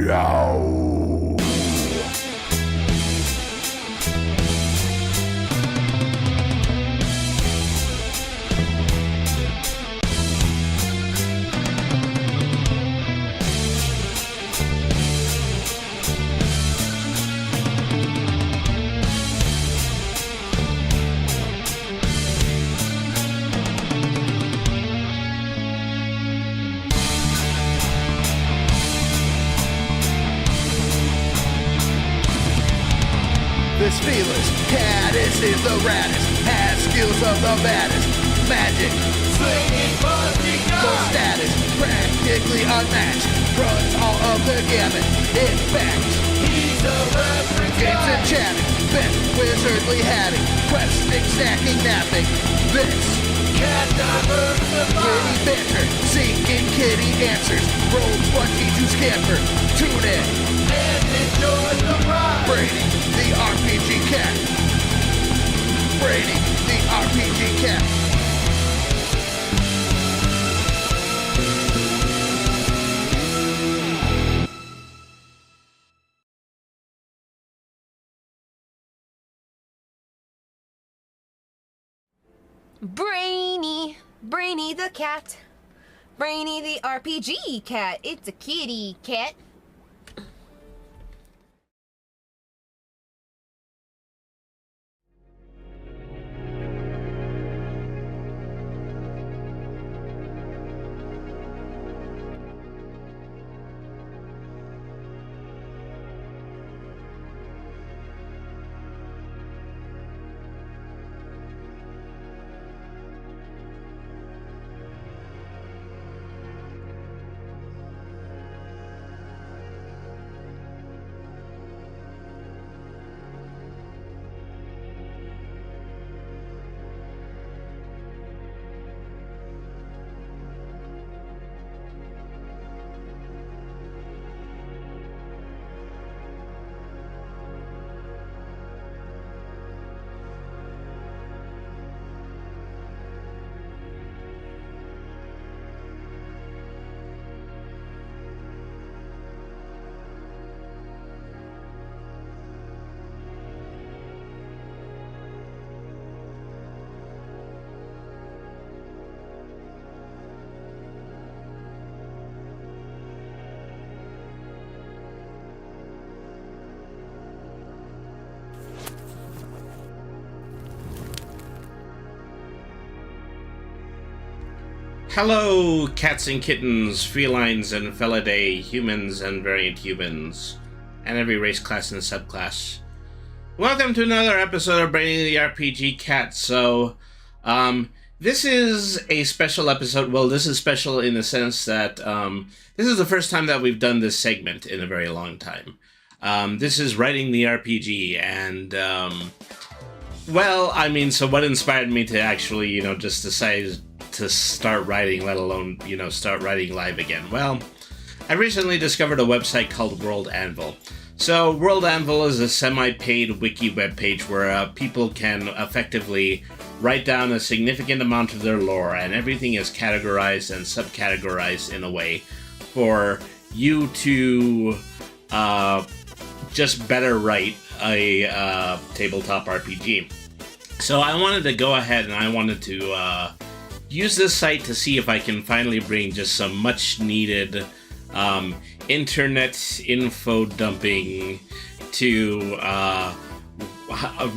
Meow. This fearless caddis is the raddest, has skills of the baddest, magic, Slinging busting no knives. status, practically unmatched, runs all of the gamut, in fact, He's a veteran games guy. and chatting, bent wizardly hatting, questing, snacking, napping, this, Cat diversified. witty banter, seeking kitty answers, roll 20 to scamper, tune in, And enjoy the ride. Brady, the RPG cat. Brady, the RPG cat. Brainy the cat. Brainy the RPG cat. It's a kitty cat. Hello, cats and kittens, felines and felidae, humans and variant humans, and every race, class, and subclass. Welcome to another episode of Brainy the RPG Cat. So, this is a special episode. Well, this is special in the sense that this is the first time that we've done this segment in a very long time. This is Writing the RPG, and well, I mean, so what inspired me to actually, just decide to start writing, let alone, start writing live again? Well, I recently discovered a website called WorldAnvil. So, WorldAnvil is a semi-paid wiki webpage where people can effectively write down a significant amount of their lore, and everything is categorized and subcategorized in a way for you to just better write a tabletop RPG. So I wanted to go ahead and I wanted to use this site to see if I can finally bring just some much needed internet info dumping to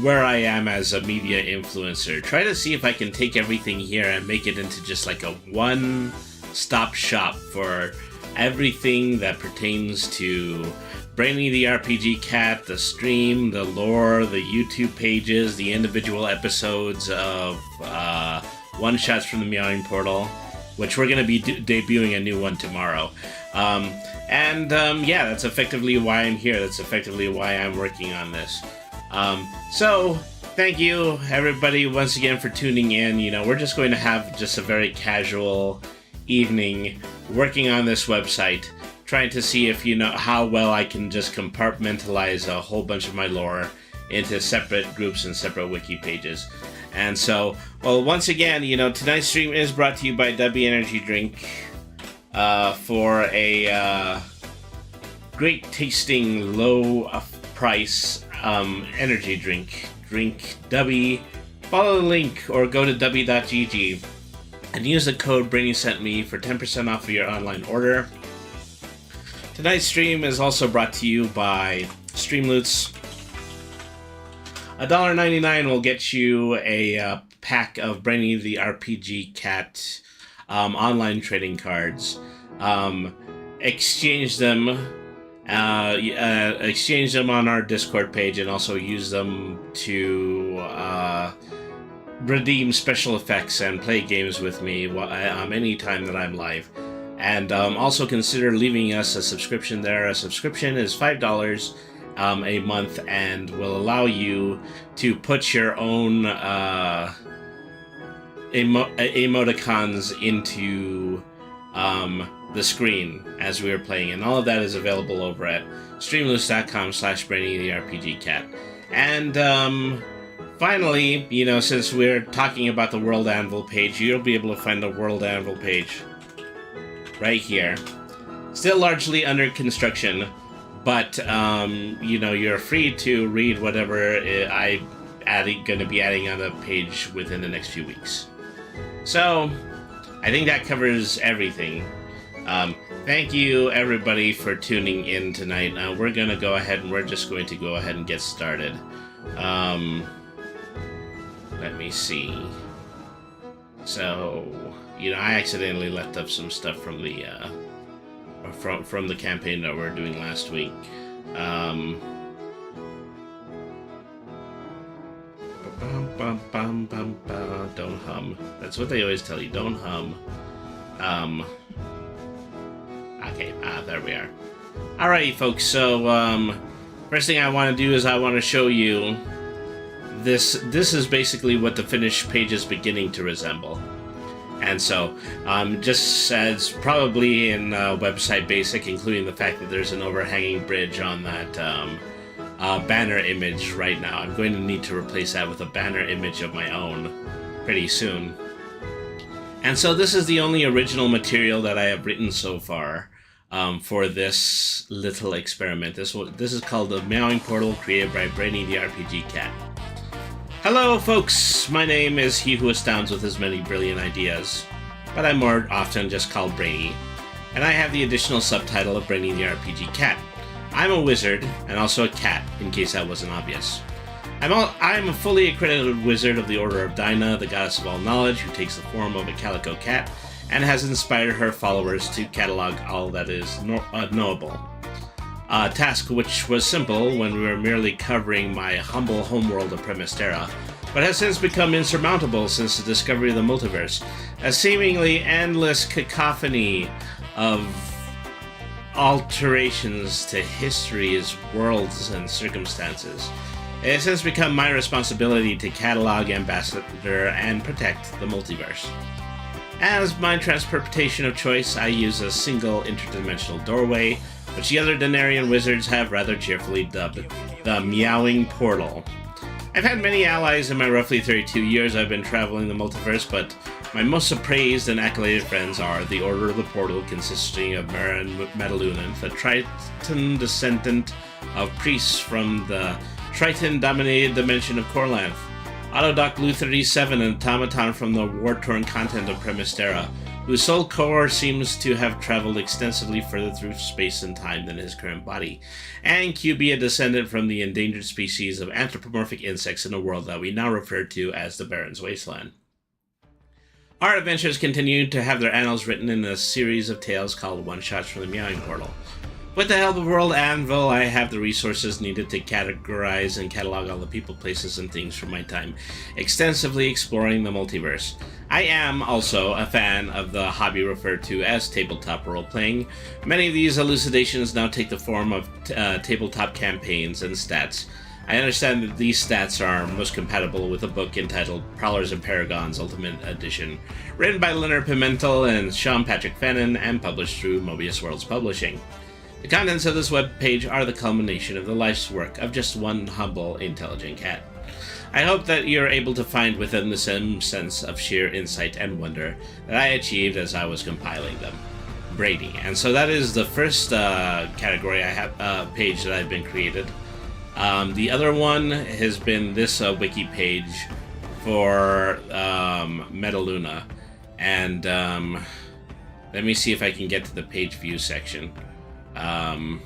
where I am as a media influencer. Try to see if I can take everything here and make it into just like a one-stop shop for everything that pertains to Brainy the RPG Cat, the stream, the lore, the YouTube pages, the individual episodes of one-shots from the Meowing Portal, which we're going to be debuting a new one tomorrow. Yeah, that's effectively why I'm here. That's effectively why I'm working on this. So, thank you, everybody, once again for tuning in. We're just going to have just a very casual evening working on this website, trying to see if, how well I can just compartmentalize a whole bunch of my lore into separate groups and separate wiki pages. And so, well, once again, tonight's stream is brought to you by W Energy Drink for a great tasting, low price energy drink. Drink W. Follow the link or go to w.gg and use the code Brainy sent me for 10% off of your online order. Tonight's stream is also brought to you by Streamloots. $1.99 will get you a pack of Brainy the RPG Cat online trading cards. Exchange them on our Discord page, and also use them to redeem special effects and play games with me any time that I'm live. And also consider leaving us a subscription there. A subscription is $5 a month and will allow you to put your own emoticons into the screen as we are playing, and all of that is available over at streamloots.com/BrainyTheRPGCat. And finally, since we're talking about the WorldAnvil page, you'll be able to find the WorldAnvil page right here. Still largely under construction, but you're free to read whatever I'm going to be adding on the page within the next few weeks. So I think that covers everything. Thank you everybody for tuning in tonight. We're going to go ahead and get started. Let me see. So, I accidentally left up some stuff from the from the campaign that we were doing last week. Don't hum. That's what they always tell you. Don't hum. Okay. There we are. Alrighty, folks. So, first thing I want to do is I want to show you this. This is basically what the finished page is beginning to resemble. And so, just as probably in website basic, including the fact that there's an overhanging bridge on that banner image right now, I'm going to need to replace that with a banner image of my own pretty soon. And so this is the only original material that I have written so far for this little experiment. This is called the Meowing Portal, created by Brainy the RPG Cat. Hello, folks! My name is he who astounds with his many brilliant ideas, but I'm more often just called Brainy, and I have the additional subtitle of Brainy the RPG Cat. I'm a wizard, and also a cat, in case that wasn't obvious. I'm a fully accredited wizard of the Order of Dinah, the goddess of all knowledge, who takes the form of a calico cat, and has inspired her followers to catalog all that is knowable. A task which was simple when we were merely covering my humble homeworld of Premystera, but has since become insurmountable since the discovery of the multiverse, a seemingly endless cacophony of alterations to histories, worlds, and circumstances. It has since become my responsibility to catalog, ambassador, and protect the multiverse. As my transportation of choice, I use a single interdimensional doorway, which the other Denarian wizards have rather cheerfully dubbed the Meowing Portal. I've had many allies in my roughly 32 years I've been traveling the multiverse, but my most appraised and accoladed friends are the Order of the Portal, consisting of Mara and Metalunant, the Triton descendant of priests from the Triton-dominated dimension of Corlanth, Autodoc Blue 37, an automaton from the war-torn continent of Premystera, whose soul core seems to have traveled extensively further through space and time than his current body, and QB, a descendant from the endangered species of anthropomorphic insects in a world that we now refer to as the Baron's Wasteland. Our adventures continue to have their annals written in a series of tales called One-Shots from the Meowing Portal. With the help of WorldAnvil, I have the resources needed to categorize and catalog all the people, places, and things from my time extensively exploring the multiverse. I am also a fan of the hobby referred to as tabletop role-playing. Many of these elucidations now take the form of tabletop campaigns and stats. I understand that these stats are most compatible with a book entitled Prowlers and Paragons Ultimate Edition, written by Leonard Pimentel and Sean Patrick Fannin and published through Mobius Worlds Publishing. The contents of this webpage are the culmination of the life's work of just one humble, intelligent cat. I hope that you're able to find within the same sense of sheer insight and wonder that I achieved as I was compiling them. Brady. And so that is the first category I have page that I've been created. The other one has been this wiki page for Metaluna. And let me see if I can get to the page view section. Well,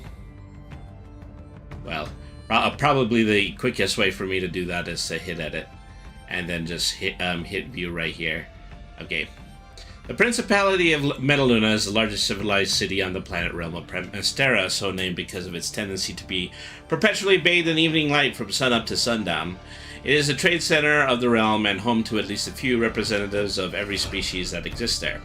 probably the quickest way for me to do that is to hit edit and then just hit view right here. Okay. The Principality of Metaluna is the largest civilized city on the planet realm of Premestera, so named because of its tendency to be perpetually bathed in evening light from sunup to sundown. It is the trade center of the realm and home to at least a few representatives of every species that exists there.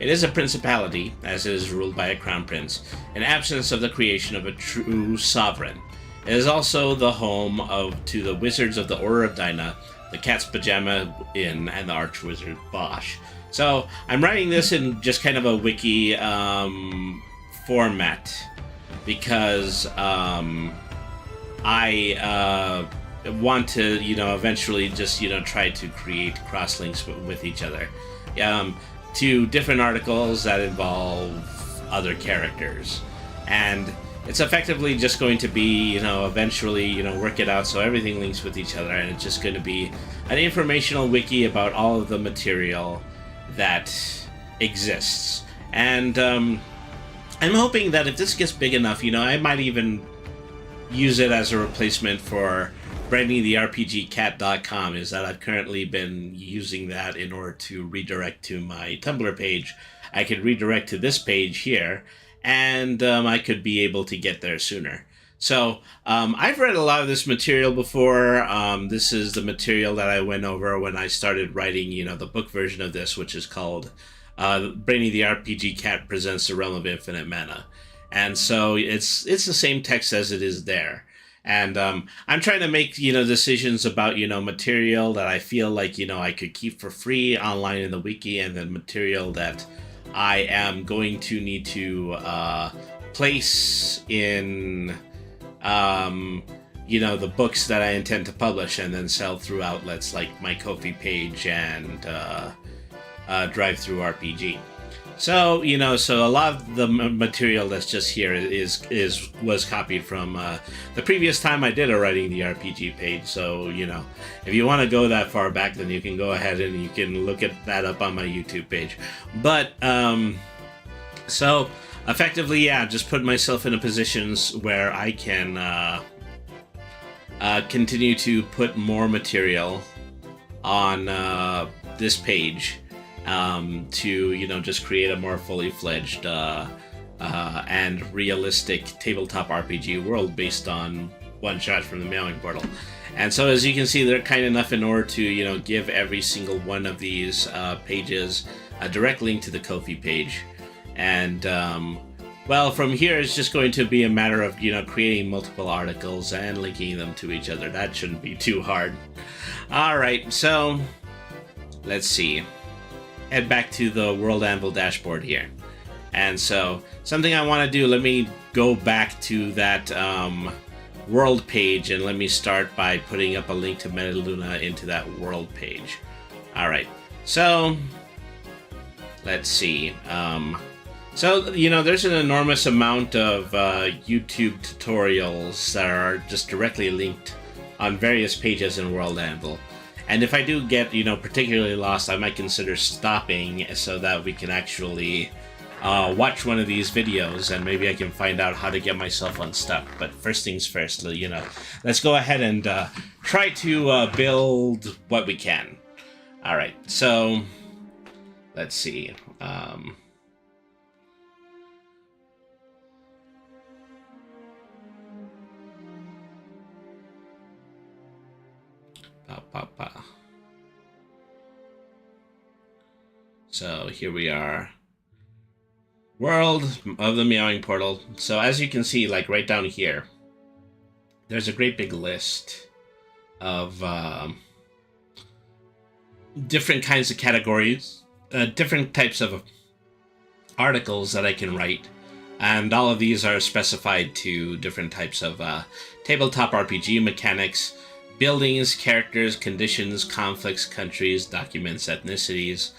It is a principality, as it is ruled by a crown prince, in absence of the creation of a true sovereign. It is also the home to the wizards of the Order of Dinah, the Cat's Pajama Inn, and the Archwizard Bosch. So I'm writing this in just kind of a wiki format because I want to, eventually just, try to create cross-links with each other to different articles that involve other characters. And it's effectively just going to be, eventually, work it out so everything links with each other, and it's just going to be an informational wiki about all of the material that exists. And I'm hoping that if this gets big enough, I might even use it as a replacement for brandingtherpgcat.com, is that I've currently been using that in order to redirect to my Tumblr page. I could redirect to this page here, and I could be able to get there sooner. So I've read a lot of this material before. This is the material that I went over when I started writing, the book version of this, which is called Brainy the RPG Cat Presents the Realm of Infinite Mana. And so it's the same text as it is there. And I'm trying to make, decisions about, material that I feel like, I could keep for free online in the wiki, and then material that I am going to need to place in, the books that I intend to publish and then sell through outlets like my Ko-fi page and Drive-Thru RPG. So, so a lot of the material that's just here was copied from the previous time I did a Writing the RPG page. So, if you want to go that far back, then you can go ahead and you can look at that up on my YouTube page. But, so effectively, yeah, just put myself in a positions where I can continue to put more material on this page. To just create a more fully fledged and realistic tabletop RPG world based on one shot from the Meowing Portal. And so, as you can see, they're kind enough in order to give every single one of these pages a direct link to the Ko-fi page. And well, from here it's just going to be a matter of creating multiple articles and linking them to each other. That shouldn't be too hard. All right, so let's see. Head back to the WorldAnvil dashboard here. And so, something I want to do, let me go back to that world page, and let me start by putting up a link to Metaluna into that world page. Alright, so, let's see. So, there's an enormous amount of YouTube tutorials that are just directly linked on various pages in WorldAnvil. And if I do get, particularly lost, I might consider stopping so that we can actually watch one of these videos, and maybe I can find out how to get myself unstuck. But first things first, let's go ahead and try to build what we can. All right, so let's see. So here we are. World of the Meowing Portal. So as you can see, like right down here, there's a great big list of different kinds of categories, different types of articles that I can write. And all of these are specified to different types of tabletop RPG mechanics, buildings, characters, conditions, conflicts, countries, documents, ethnicities,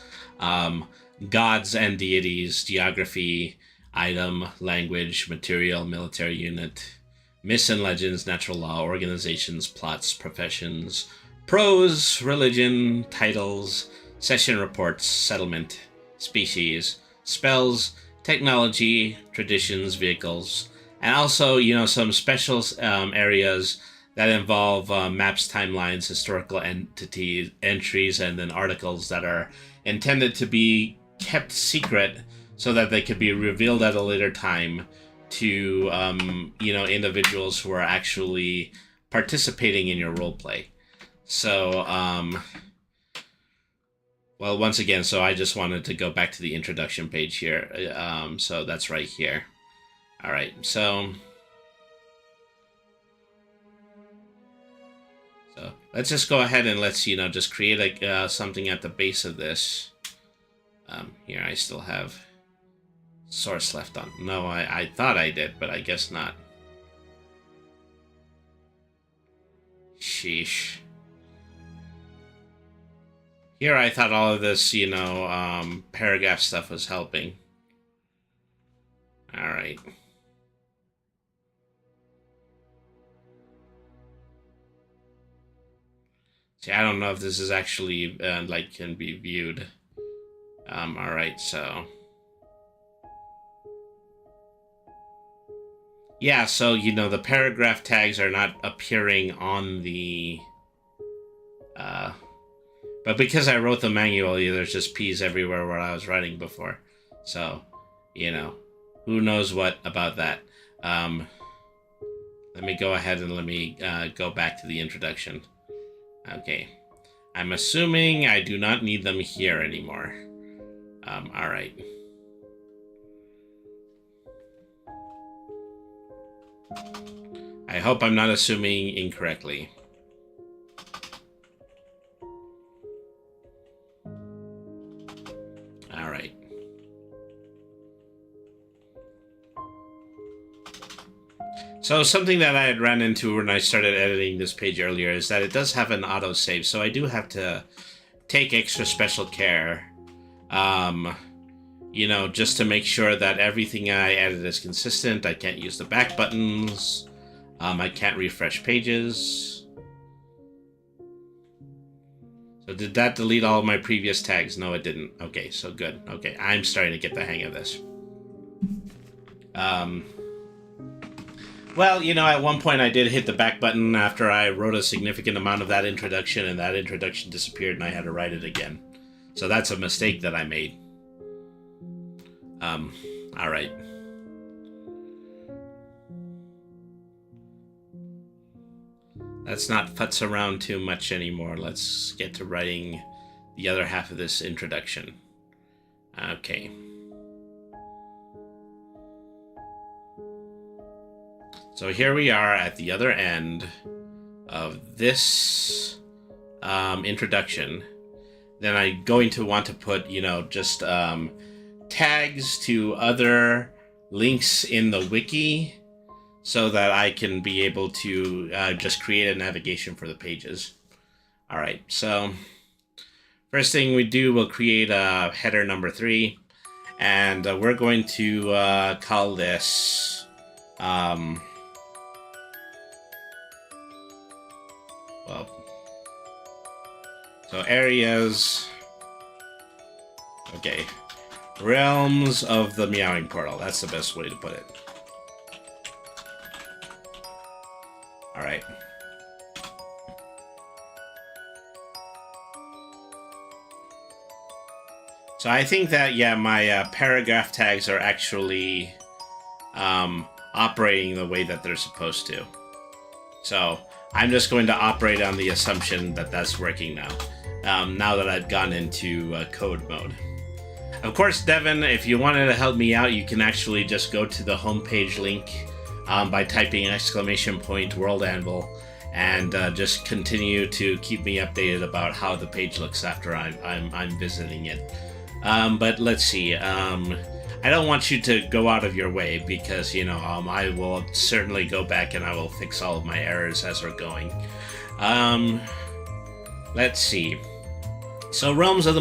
gods and deities, geography, item, language, material, military unit, myths and legends, natural law, organizations, plots, professions, prose, religion, titles, session reports, settlement, species, spells, technology, traditions, vehicles, and also, some special areas that involve maps, timelines, historical entries, and then articles that are intended to be kept secret so that they could be revealed at a later time to, individuals who are actually participating in your roleplay. So, well, once again, so I just wanted to go back to the introduction page here. So that's right here. All right, so let's just go ahead and let's, just create something at the base of this. Here, I still have source left on. No, I thought I did, but I guess not. Sheesh. Here I thought all of this, paragraph stuff was helping. All right. See, I don't know if this is actually, can be viewed. All right, so. Yeah, so, the paragraph tags are not appearing on the, but because I wrote them manually, there's just P's everywhere where I was writing before. So, who knows what about that. Let me go ahead and let me go back to the introduction. Okay. I'm assuming I do not need them here anymore. All right. I hope I'm not assuming incorrectly. All right. So something that I had ran into when I started editing this page earlier is that it does have an autosave, so I do have to take extra special care, just to make sure that everything I edit is consistent. I can't use the back buttons. I can't refresh pages. So did that delete all of my previous tags? No, it didn't. Okay, so good. Okay, I'm starting to get the hang of this. Well, at one point I did hit the back button after I wrote a significant amount of that introduction, and that introduction disappeared and I had to write it again. So that's a mistake that I made. All right. Let's not futz around too much anymore. Let's get to writing the other half of this introduction. Okay. So here we are at the other end of this introduction. Then I'm going to want to put, just tags to other links in the wiki so that I can be able to just create a navigation for the pages. All right, so first thing we do, we'll create a header number 3, and we're going to call this so areas, okay, realms of the meowing portal. That's the best way to put it. All right. So I think that, yeah, my paragraph tags are actually operating the way that they're supposed to. So I'm just going to operate on the assumption that that's working now. Now that I've gone into code mode. Of course, Devin, if you wanted to help me out, you can actually just go to the homepage link by typing !WorldAnvil and just continue to keep me updated about how the page looks after I'm visiting it. But let's see. I don't want you to go out of your way because, I will certainly go back and I will fix all of my errors as we're going. Let's see. So, Realms of the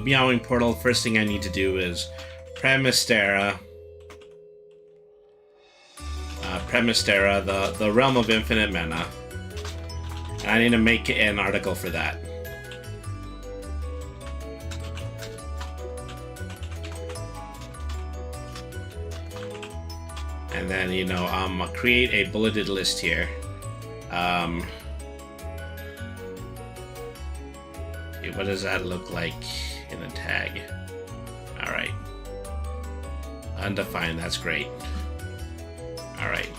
Meowing Portal, first thing I need to do is Premistera Premised Era, the Realm of Infinite Mana. And I need to make an article for that. And then, you know, create a bulleted list here. What does that look like in a tag? Alright. Undefined, that's great. Alright.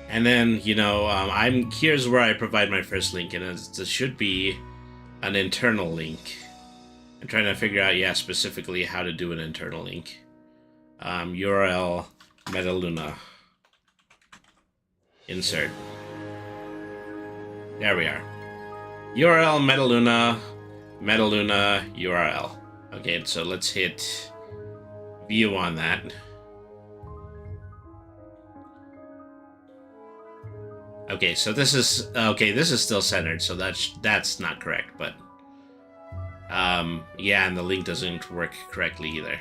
And then, you know, here's where I provide my first link, and it should be an internal link. I'm trying to figure out, yeah, specifically how to do an internal link. URL Metaluna. Insert. There we are. URL Metaluna, Metaluna URL. Okay, so let's hit view on that. Okay, so this is still centered, so that's not correct, but yeah, and the link doesn't work correctly either.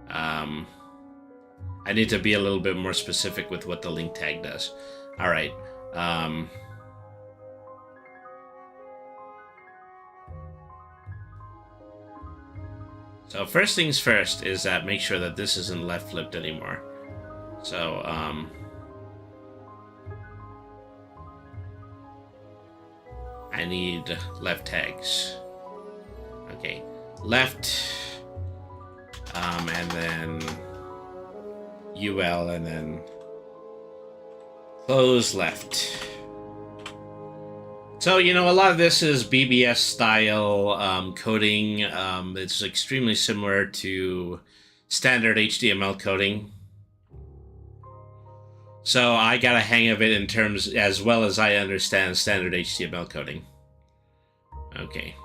I need to be a little bit more specific with what the link tag does. All right. So first things first is that make sure that this isn't left flipped anymore. So I need left tags. Okay, left, and then UL, and then close left. So, you know, a lot of this is BBS style coding. It's extremely similar to standard HTML coding. So I got a hang of it in terms as well as I understand standard HTML coding. Okay,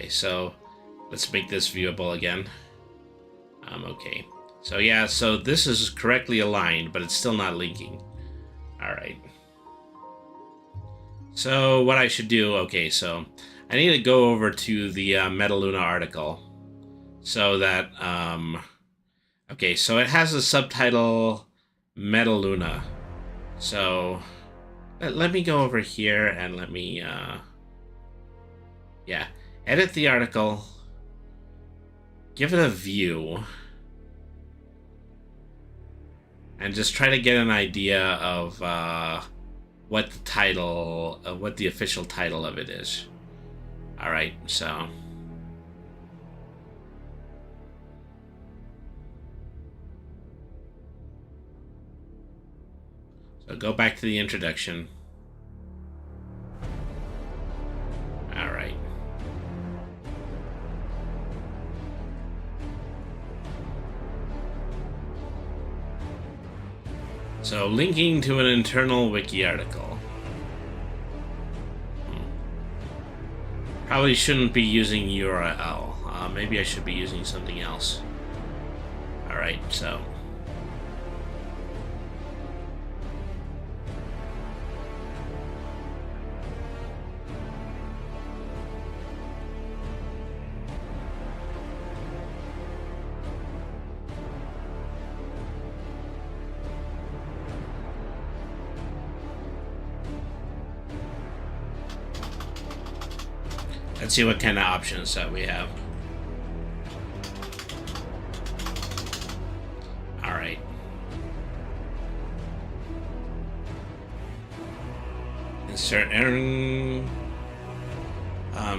so let's make this viewable again. Okay, so yeah, so this is correctly aligned, but it's still not linking. All right. So what I should do, okay, so I need to go over to the Metaluna article so that, okay, so it has a subtitle Metaluna. So let me go over here and let me, yeah, edit the article, give it a view, and just try to get an idea of what the official title of it is. All right, so go back to the introduction. All right. So, linking to an internal wiki article. Probably shouldn't be using URL. Maybe I should be using something else. Alright, so. Let's see what kind of options that we have. All right. Insert error.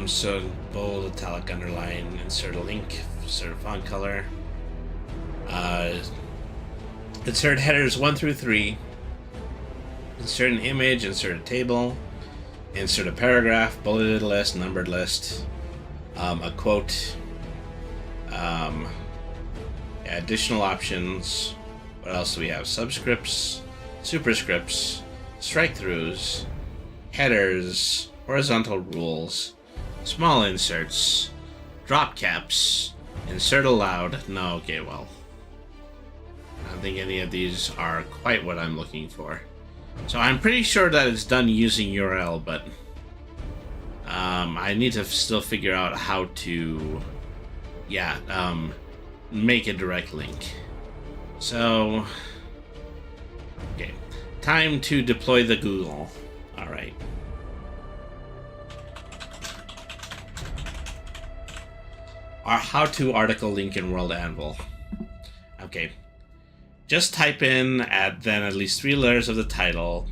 So bold, italic, underline. Insert a link. Insert a font color. Insert headers 1 through 3. Insert an image. Insert a table. Insert a paragraph, bulleted list, numbered list, a quote, additional options. What else do we have? Subscripts, superscripts, strike-throughs, headers, horizontal rules, small inserts, drop caps, insert aloud. No, okay, well, I don't think any of these are quite what I'm looking for. So I'm pretty sure that it's done using URL, but I need to still figure out how to, make a direct link. So, okay, time to deploy the Google. All right. Our how-to article link in WorldAnvil. Okay, just type in then at least 3 letters of the title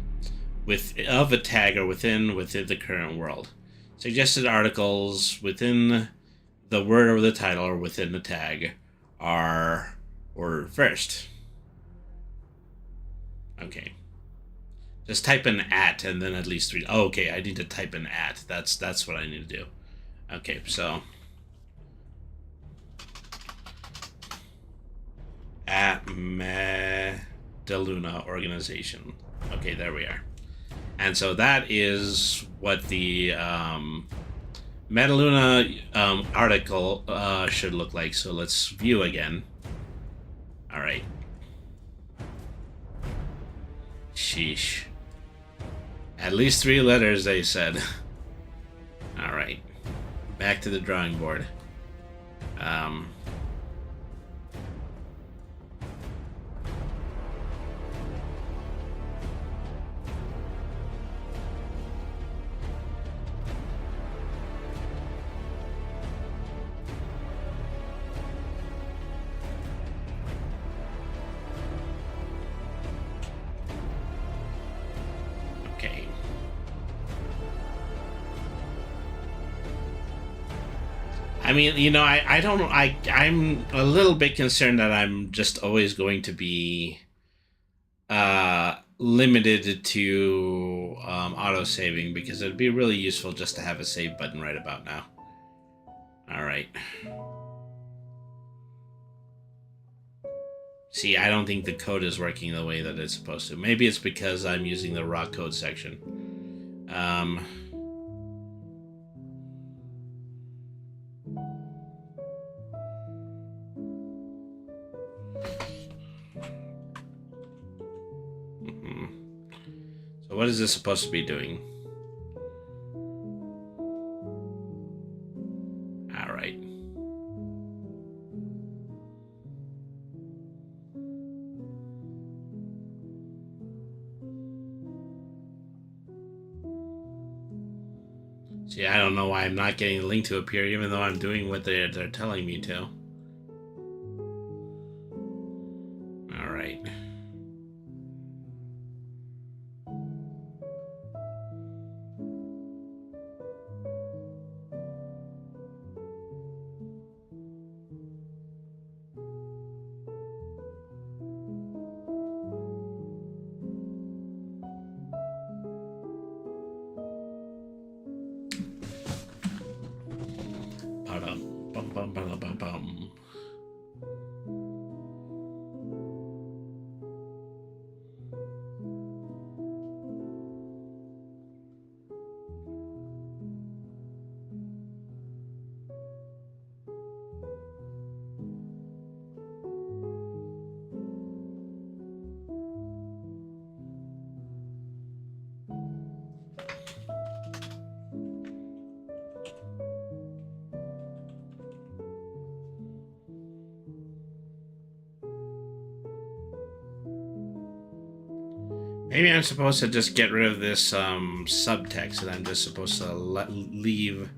of a tag or within the current world. Suggested articles within the word or the title or within the tag are ordered first. Okay. Just type in @ and then at least 3. Oh, okay, I need to type in @. That's what I need to do. Okay, so @Medaluna organization. Okay, there we are. And so that is what the Medaluna article should look like. So let's view again. All right. Sheesh. At least 3 letters, they said. All right. Back to the drawing board. Okay. I mean, you know, I'm a little bit concerned that I'm just always going to be limited to auto-saving, because it'd be really useful just to have a save button right about now. All right. See, I don't think the code is working the way that it's supposed to. Maybe it's because I'm using the raw code section. So what is this supposed to be doing? All right. See, I don't know why I'm not getting the link to appear, even though I'm doing what they're telling me to. All right. Bum. Maybe I'm supposed to just get rid of this subtext, and I'm just supposed to leave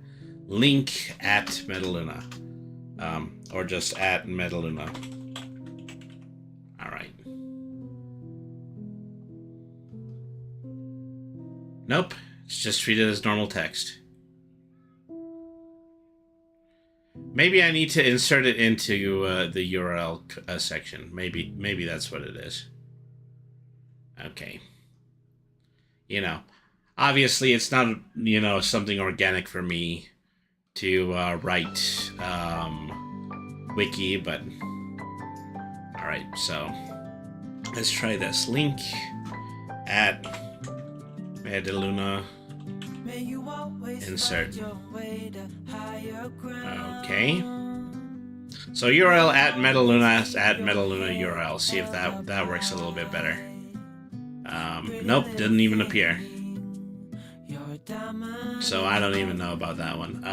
link at Medaluna, or just at Medaluna. All right. Nope, it's just treated as normal text. Maybe I need to insert it into the URL section. Maybe that's what it is. Okay. You know, obviously it's not, you know, something organic for me to write Wiki, but alright, so let's try this. Link at Medaluna. Insert. Okay. So URL at Medaluna at Medaluna URL. See if that works a little bit better. Nope, didn't even appear. So I don't even know about that one.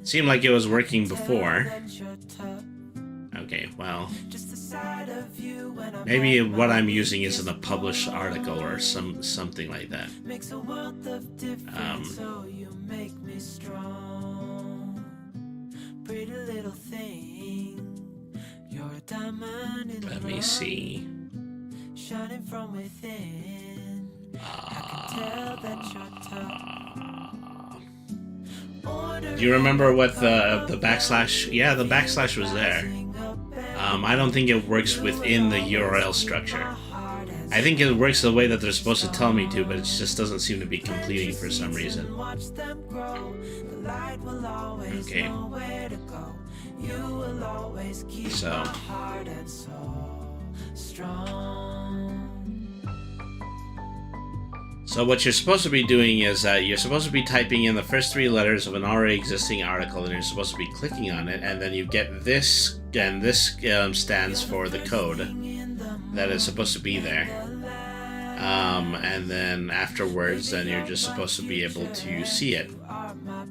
Seemed like it was working before. Okay, well, maybe what I'm using isn't a published article or something like that. Let me see. Do you remember what the backslash? Yeah, the backslash was there. I don't think it works within the URL structure. I think it works the way that they're supposed to tell me to, but it just doesn't seem to be completing for some reason. Okay. So what you're supposed to be doing is that you're supposed to be typing in the first 3 letters of an already existing article, and you're supposed to be clicking on it, and then you get this, and this stands for the code that is supposed to be there. And then afterwards, then you're just supposed to be able to see it.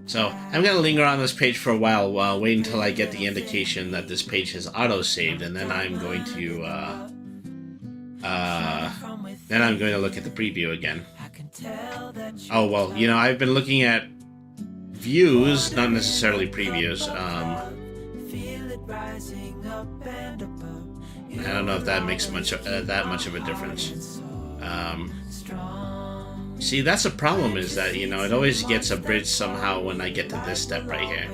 So I'm going to linger on this page for a while, wait until I get the indication that this page has auto-saved, and then I'm going to look at the preview again. Oh, well, you know, I've been looking at views, not necessarily previews. I don't know if that makes that much of a difference. See, that's the problem, is that, you know, it always gets abridged somehow when I get to this step right here.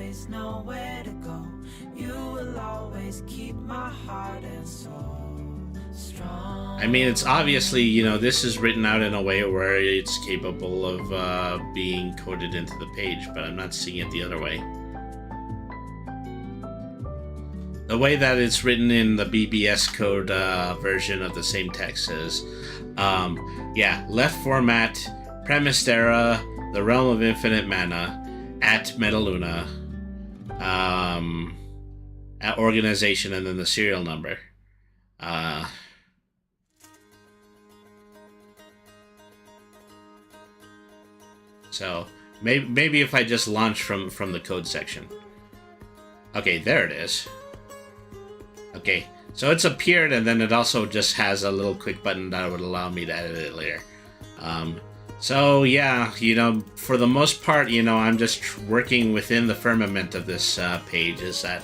I mean, it's obviously, you know, this is written out in a way where it's capable of being coded into the page, but I'm not seeing it the other way. The way that it's written in the BBS code version of the same text is, yeah, left format, premise era, the realm of infinite mana, at Metaluna, at organization, and then the serial number. So maybe if I just launch from the code section. Okay, there it is. Okay, so it's appeared, and then it also just has a little quick button that would allow me to edit it later. So yeah, you know, for the most part, you know, I'm just working within the firmament of this page. Is that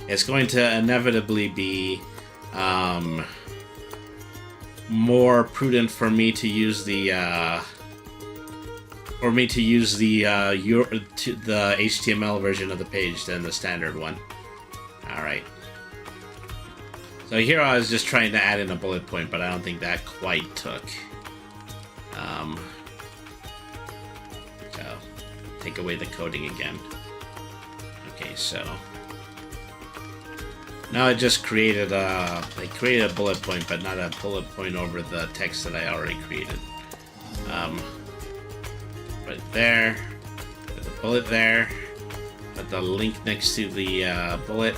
it's going to inevitably be more prudent for me to use the the HTML version of the page than the standard one. All right. So here I was just trying to add in a bullet point, but I don't think that quite took. So take away the coding again. Okay, so now it just created a bullet point, but not a bullet point over the text that I already created. Right there, put the bullet there, put the link next to the bullet.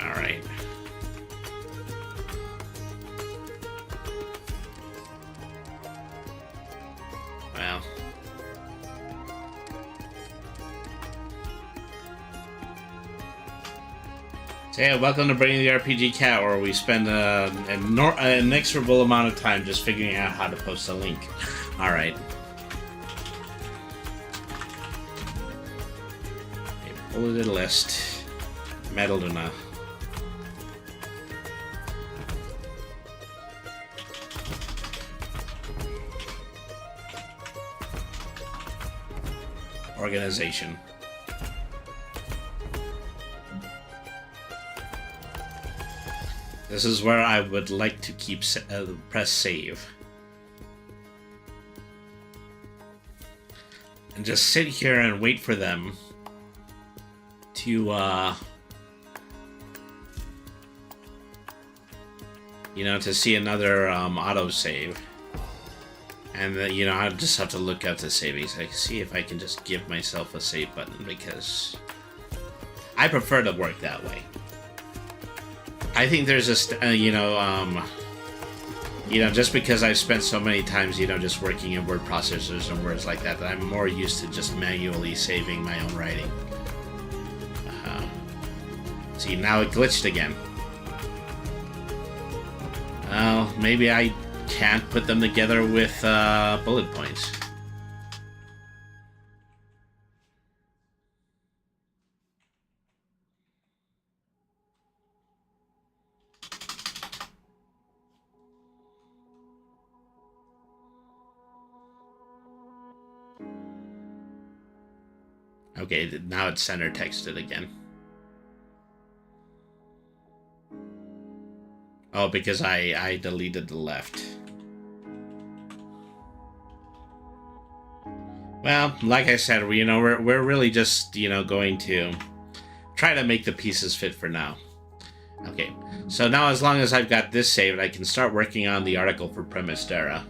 Alright. Well. So yeah, welcome to Brainy the RPG Cat, where we spend an inexorable amount of time just figuring out how to post a link. Alright. A bulleted list. Metaluna. Organization. This is where I would like to keep press save. And just sit here and wait for them to you know, to see another autosave. And then, you know, I just have to look at the savings. I see if I can just give myself a save button, because I prefer to work that way. I think there's a, you know, You know, just because I've spent so many times, you know, just working in word processors and words like that, that I'm more used to just manually saving my own writing. See, now it glitched again. Well, maybe I can't put them together with bullet points. Okay, now it's center texted again. Oh, because I deleted the left. Well, like I said, we're really just, going to try to make the pieces fit for now. Okay, so now as long as I've got this saved, I can start working on the article for Premystera.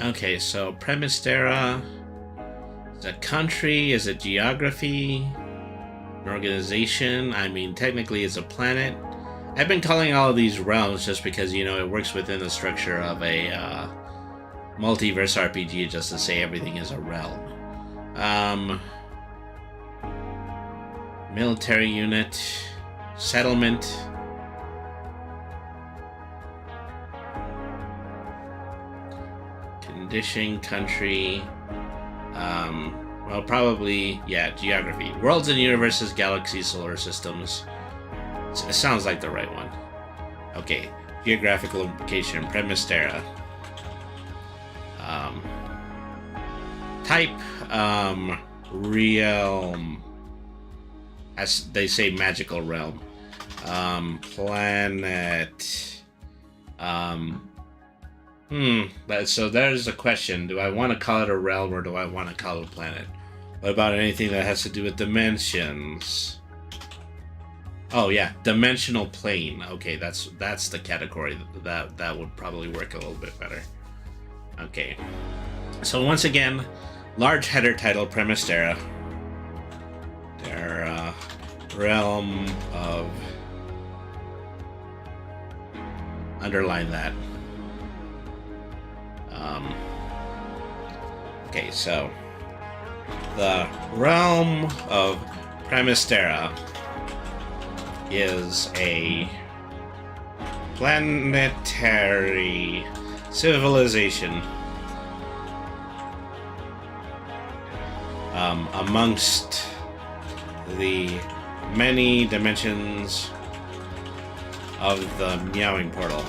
Okay, so Premystera is a country, is a geography, an organization. I mean, technically it's a planet. I've been calling all of these realms just because, it works within the structure of a multiverse RPG just to say everything is a realm. Military unit, settlement. Condition, country, well, probably, yeah, geography. Worlds and universes, galaxies, solar systems. It sounds like the right one. Okay, geographical location, Premystera. Type, realm. As they say, magical realm. Planet. So there's a question. Do I want to call it a realm or do I want to call it a planet? What about anything that has to do with dimensions? Oh yeah, dimensional plane. Okay, that's the category. That would probably work a little bit better. Okay. So once again, large header title, Premystera. Their realm of... Underline that. Okay, so the realm of Premystera is a planetary civilization amongst the many dimensions of the Meowing Portal.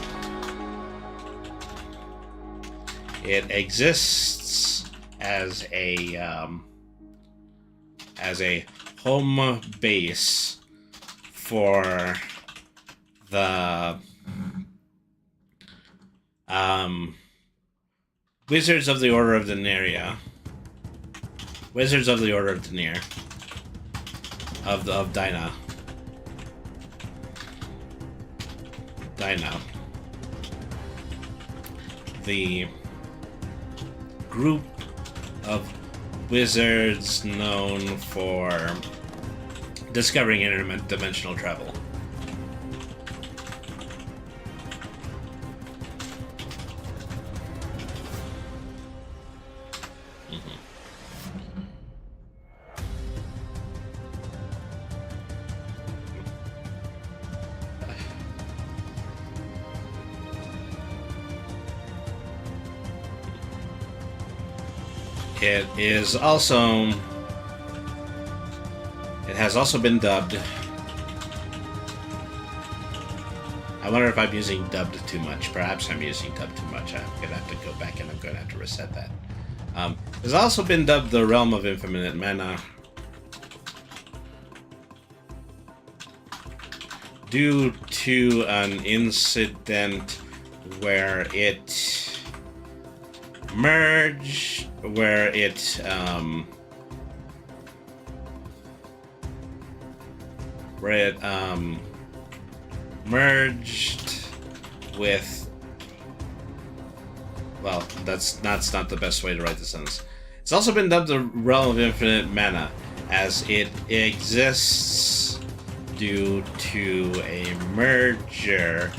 It exists as a home base for the Wizards of the Order of Daenerys. Wizards of the Order of Daenerys. Of Dinah. Dinah. The group of wizards known for discovering interdimensional travel. It has also been dubbed. I wonder if I'm using dubbed too much. Perhaps I'm using dubbed too much. I'm gonna have to go back and I'm gonna have to reset that. It's also been dubbed the Realm of Infinite Mana due to an incident where it merged where it merged with, well, that's not the best way to write the sentence. It's also been dubbed the Realm of Infinite Mana, as it exists due to a merger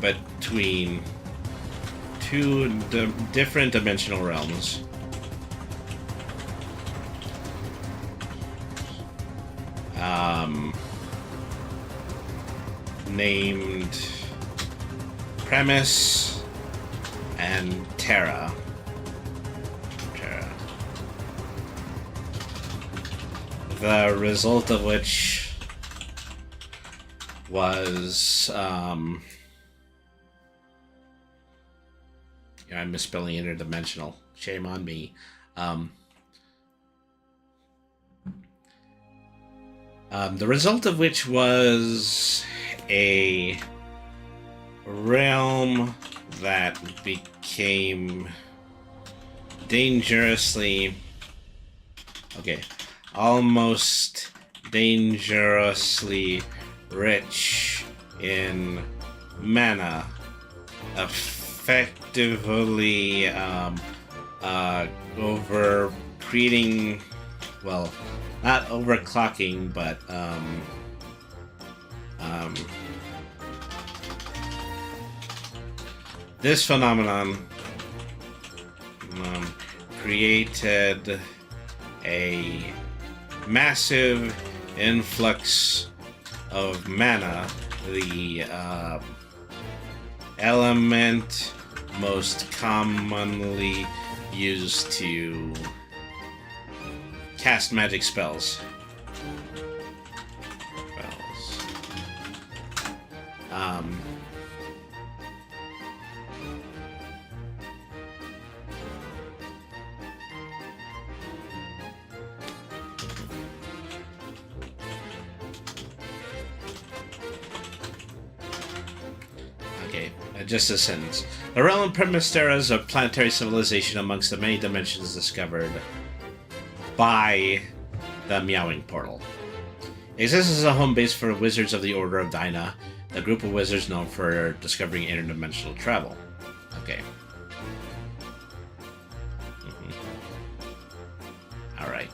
between two different dimensional realms. Named Premise and Terra. The result of which was I'm misspelling interdimensional. Shame on me. The result of which was a realm that became almost dangerously rich in mana, effectively over creating, well, not overclocking, but this phenomenon created a massive influx of mana, the element most commonly used to cast magic spells. Just a sentence. The realm of Primistera is a planetary civilization amongst the many dimensions discovered by the Meowing Portal. It exists as a home base for wizards of the Order of Dyna, the group of wizards known for discovering interdimensional travel. Okay. Alright.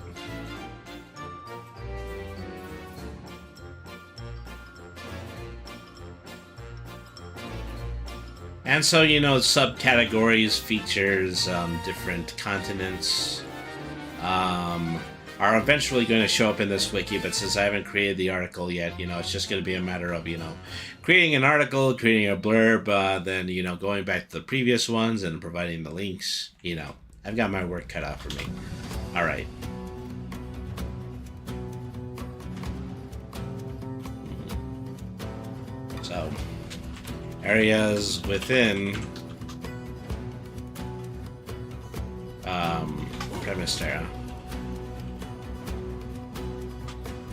And so, subcategories, features, different continents are eventually going to show up in this wiki, but since I haven't created the article yet, it's just going to be a matter of, creating an article, creating a blurb, then, going back to the previous ones and providing the links. I've got my work cut out for me. All right. So, areas within Primistera.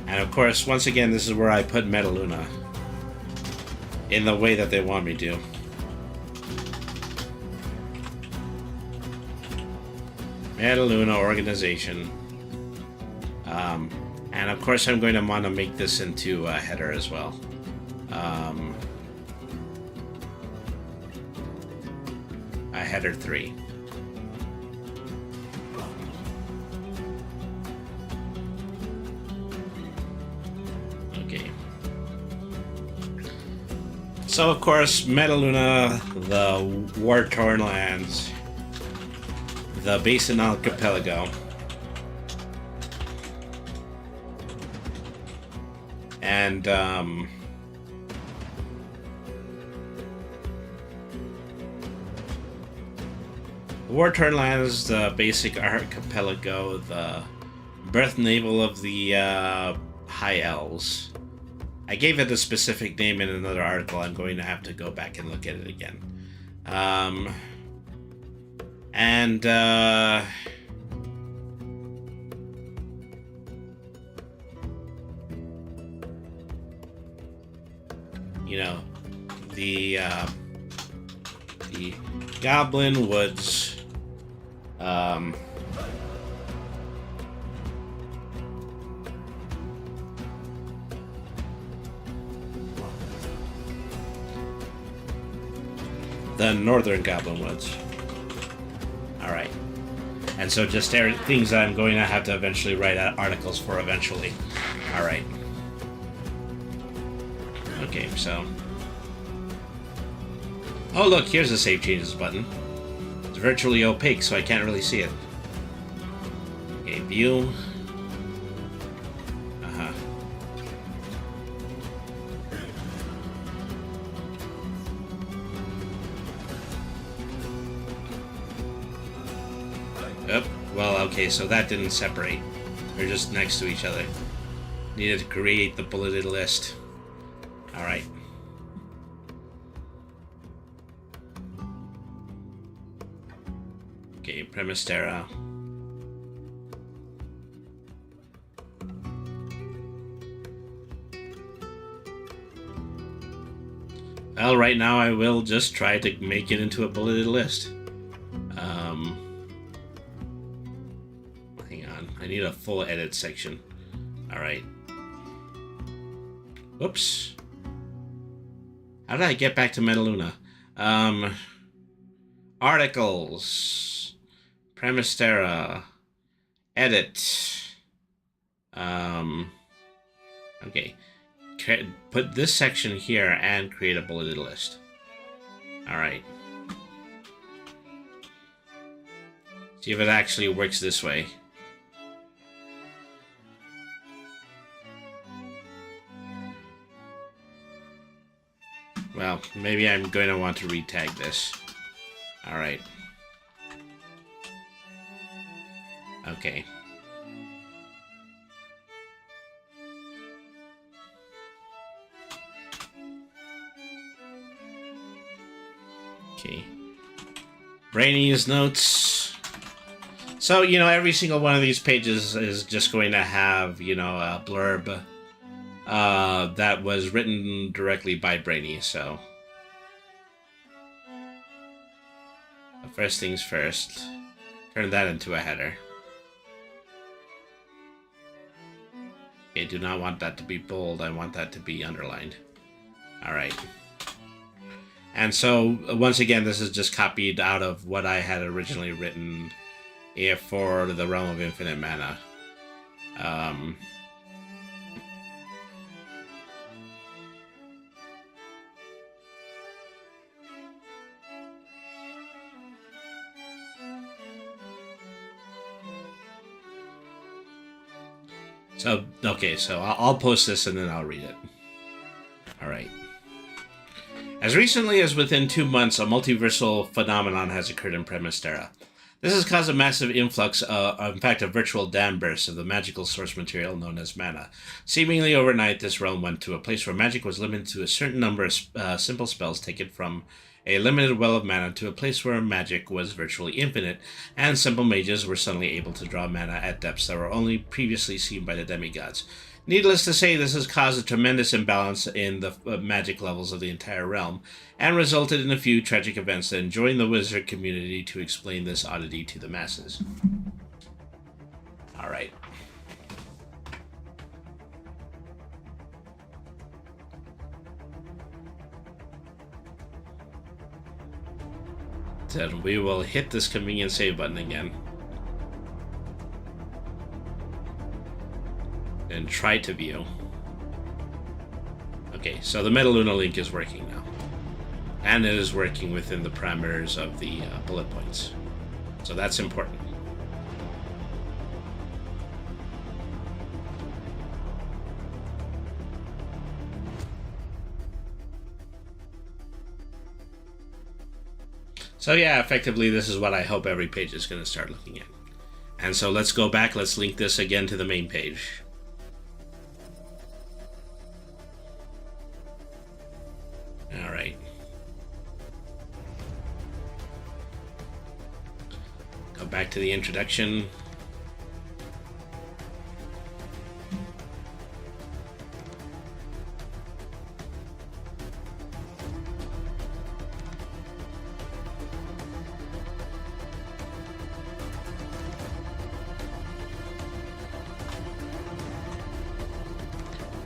And of course, once again, this is where I put Metaluna in the way that they want me to. Metaluna organization. And of course, I'm going to want to make this into a header as well. A header 3. Okay. So of course, Metaluna, the war-torn lands, the Basin Archipelago, and war-torn lands, the basic archipelago, the birth navel of the High Elves. I gave it a specific name in another article. I'm going to have to go back and look at it again. The Goblin Woods the Northern Goblin Woods. Alright. And so just things that I'm going to have to eventually write out articles for eventually. Alright. Okay, so... Oh look, here's the Save Changes button. It's virtually opaque, so I can't really see it. Okay, view. Uh-huh. Oh, well, okay, so that didn't separate. They're just next to each other. Needed to create the bulleted list. Alright. Okay, Premistera. Well, right now I will just try to make it into a bulleted list. Hang on, I need a full edit section. Alright. Whoops. How did I get back to Metaluna? Articles. Premistera. Edit. Okay. Put this section here and create a bulleted list. Alright. See if it actually works this way. Well, maybe I'm going to want to retag this. Alright. Okay. Okay. Brainy's notes. So, you know, every single one of these pages is just going to have, you know, a blurb that was written directly by Brainy, so. First things first. Turn that into a header. Okay, do not want that to be bold. I want that to be underlined. Alright. And so, once again, this is just copied out of what I had originally written for the Realm of Infinite Mana. So, okay, so I'll post this and then I'll read it. Alright. As recently as within 2 months, a multiversal phenomenon has occurred in Premistera. This has caused a massive influx, in fact a virtual dam burst of the magical source material known as mana. Seemingly overnight, this realm went to a place where magic was limited to a certain number of simple spells taken from a limited well of mana to a place where magic was virtually infinite, and simple mages were suddenly able to draw mana at depths that were only previously seen by the demigods. Needless to say, this has caused a tremendous imbalance in the magic levels of the entire realm, and resulted in a few tragic events that enjoined the wizard community to explain this oddity to the masses. Alright. Then we will hit this convenient save button again. And try to view. Okay, so the Metaluna link is working now. And it is working within the parameters of the bullet points. So that's important. So yeah, effectively this is what I hope every page is going to start looking at. And so let's go back, let's link this again to the main page. Alright. Go back to the introduction.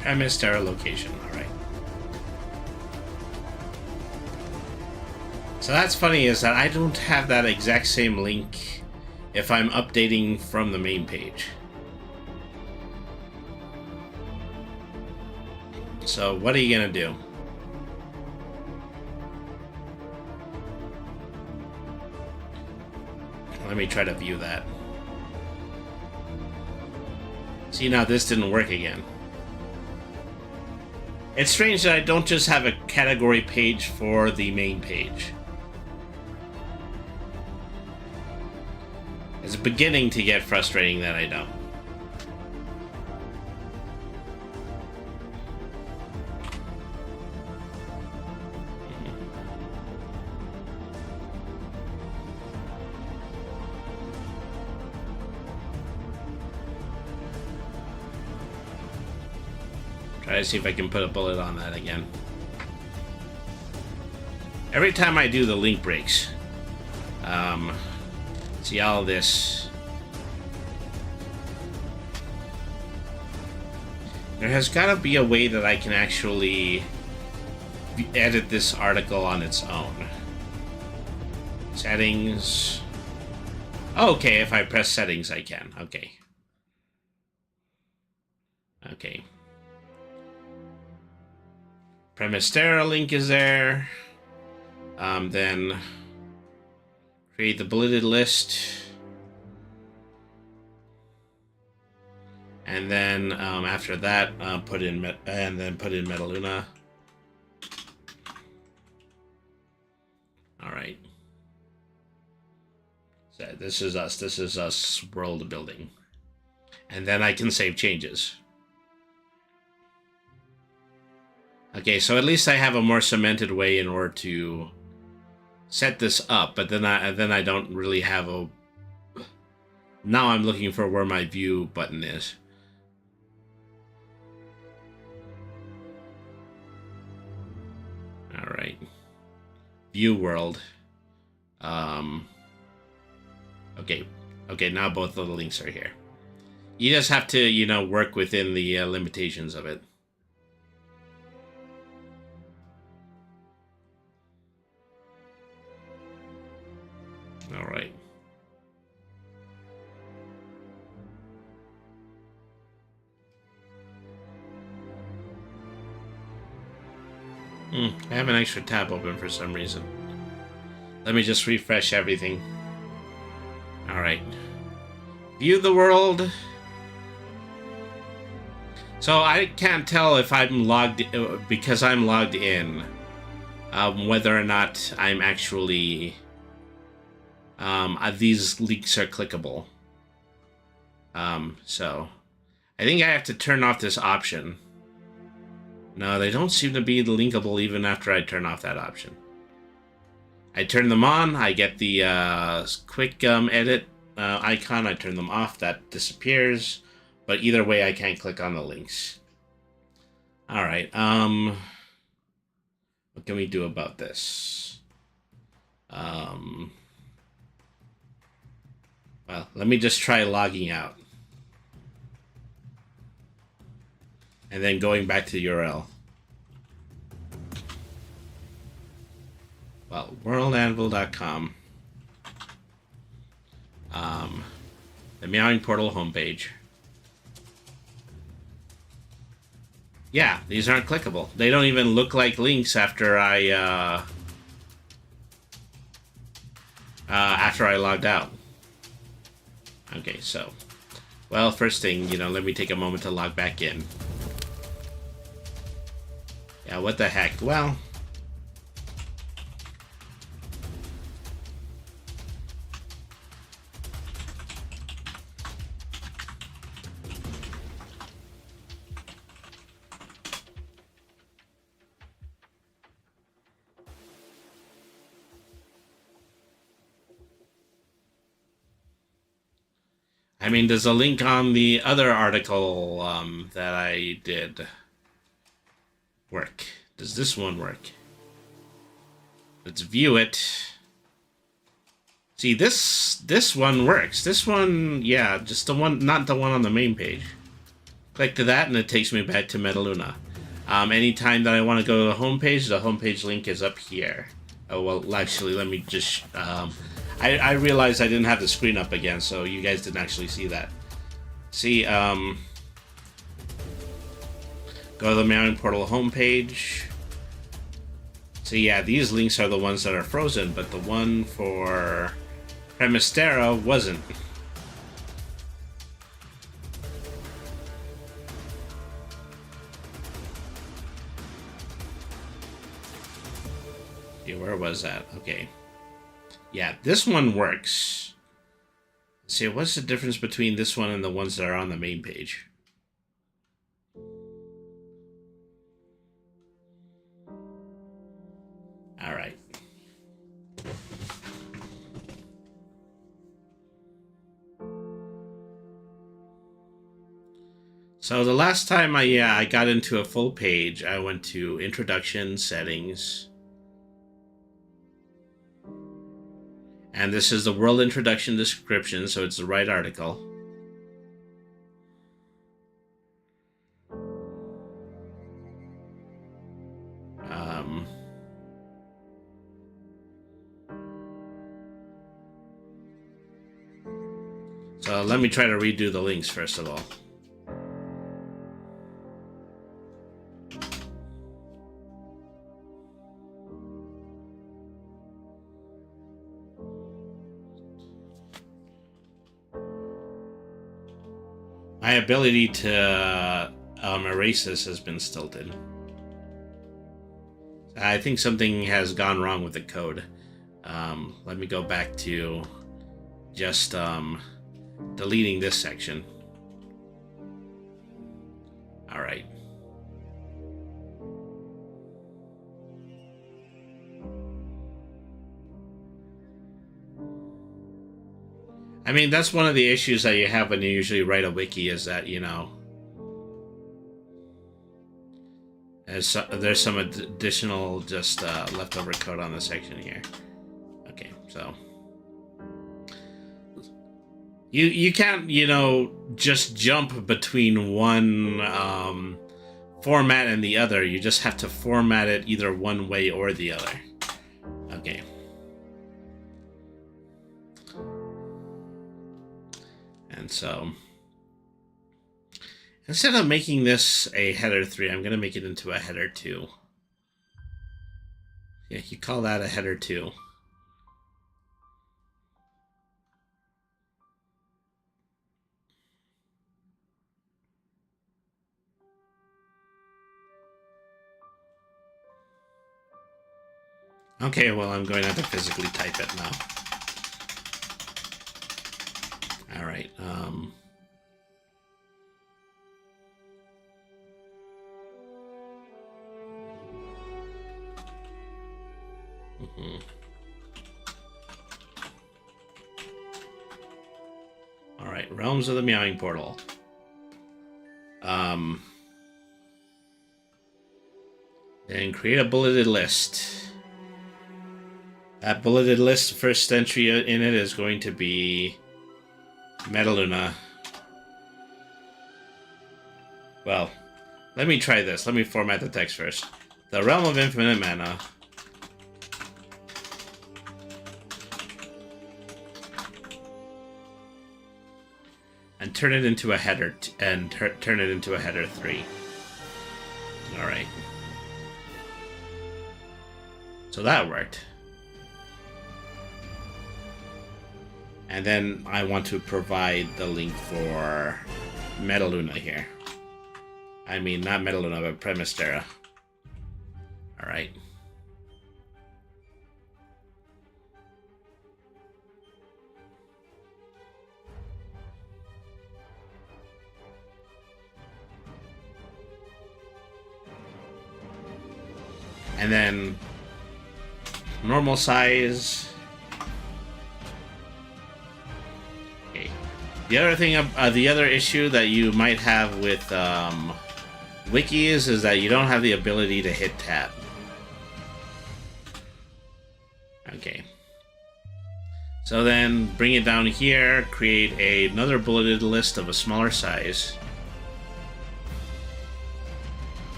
Premistera location, alright. So that's funny, is that I don't have that exact same link if I'm updating from the main page. So what are you gonna do? Let me try to view that. See, now this didn't work again. It's strange that I don't just have a category page for the main page. It's beginning to get frustrating that I don't. Try to see if I can put a bullet on that again. Every time I do, the link breaks. See all this. There has got to be a way that I can actually edit this article on its own. Settings. Okay, if I press settings, I can. Okay. Okay. Premistera link is there. Then create the bulleted list. And then after that, put in Metaluna. All right. So this is us. This is us world building. And then I can save changes. Okay, so at least I have a more cemented way in order to set this up, but then I don't really have a... Now I'm looking for where my view button is. All right. View world. Okay. Okay, now both of the links are here. You just have to, you know, work within the limitations of it. All right. I have an extra tab open for some reason. Let me just refresh everything. All right. View the world. So I can't tell if I'm logged because I'm logged in, whether or not I'm actually these links are clickable. So I think I have to turn off this option. No, they don't seem to be linkable even after I turn off that option. I turn them on, I get the quick edit icon, I turn them off, that disappears. But either way, I can't click on the links. Alright, what can we do about this? Well, let me just try logging out. And then going back to the URL. Well, WorldAnvil.com. The Meowing Portal homepage. Yeah, these aren't clickable. They don't even look like links after I logged out. Okay, so, well, first thing, you know, let me take a moment to log back in. Yeah, what the heck? Well, I mean, there's a link on the other article that I did work. Does this one work? Let's view it. See, this one works. This one, yeah, just the one, not the one on the main page. Click to that and it takes me back to Metaluna. Anytime that I want to go to the homepage link is up here. Oh, well, actually, let me just... I realized I didn't have the screen up again, so you guys didn't actually see that. See, go to the Meowing Portal homepage. So yeah, these links are the ones that are frozen, but the one for Premistera wasn't. Yeah, where was that? Okay. Yeah, this one works. See, what's the difference between this one and the ones that are on the main page? All right. So the last time I got into a full page, I went to Introduction, Settings. And this is the World Introduction description, so it's the right article. So let me try to redo the links first of all. My ability to erase this has been stilted. I think something has gone wrong with the code. Let me go back to just deleting this section. All right. I mean, that's one of the issues that you have when you usually write a wiki is that, you know, there's some additional just leftover code on the section here. Okay, so you can't, you know, just jump between one format and the other. You just have to format it either one way or the other. Okay. And so, instead of making this a header 3, I'm going to make it into a header 2. Yeah, you call that a header 2. Okay, well, I'm going to have to physically type it now. All right. All right. Realms of the Meowing Portal. Then create a bulleted list. That bulleted list, the first entry in it is going to be Metaluna. Well, let me try this. Let me format the text first. The Realm of Infinite Mana. And turn it into a header turn it into a header 3. All right. So that worked. And then I want to provide the link for Metaluna here. I mean, not Metaluna, but Premistera. All right. And then normal size. Okay. The other thing, the other issue that you might have with wikis is that you don't have the ability to hit tab. Okay. So then bring it down here, create another bulleted list of a smaller size.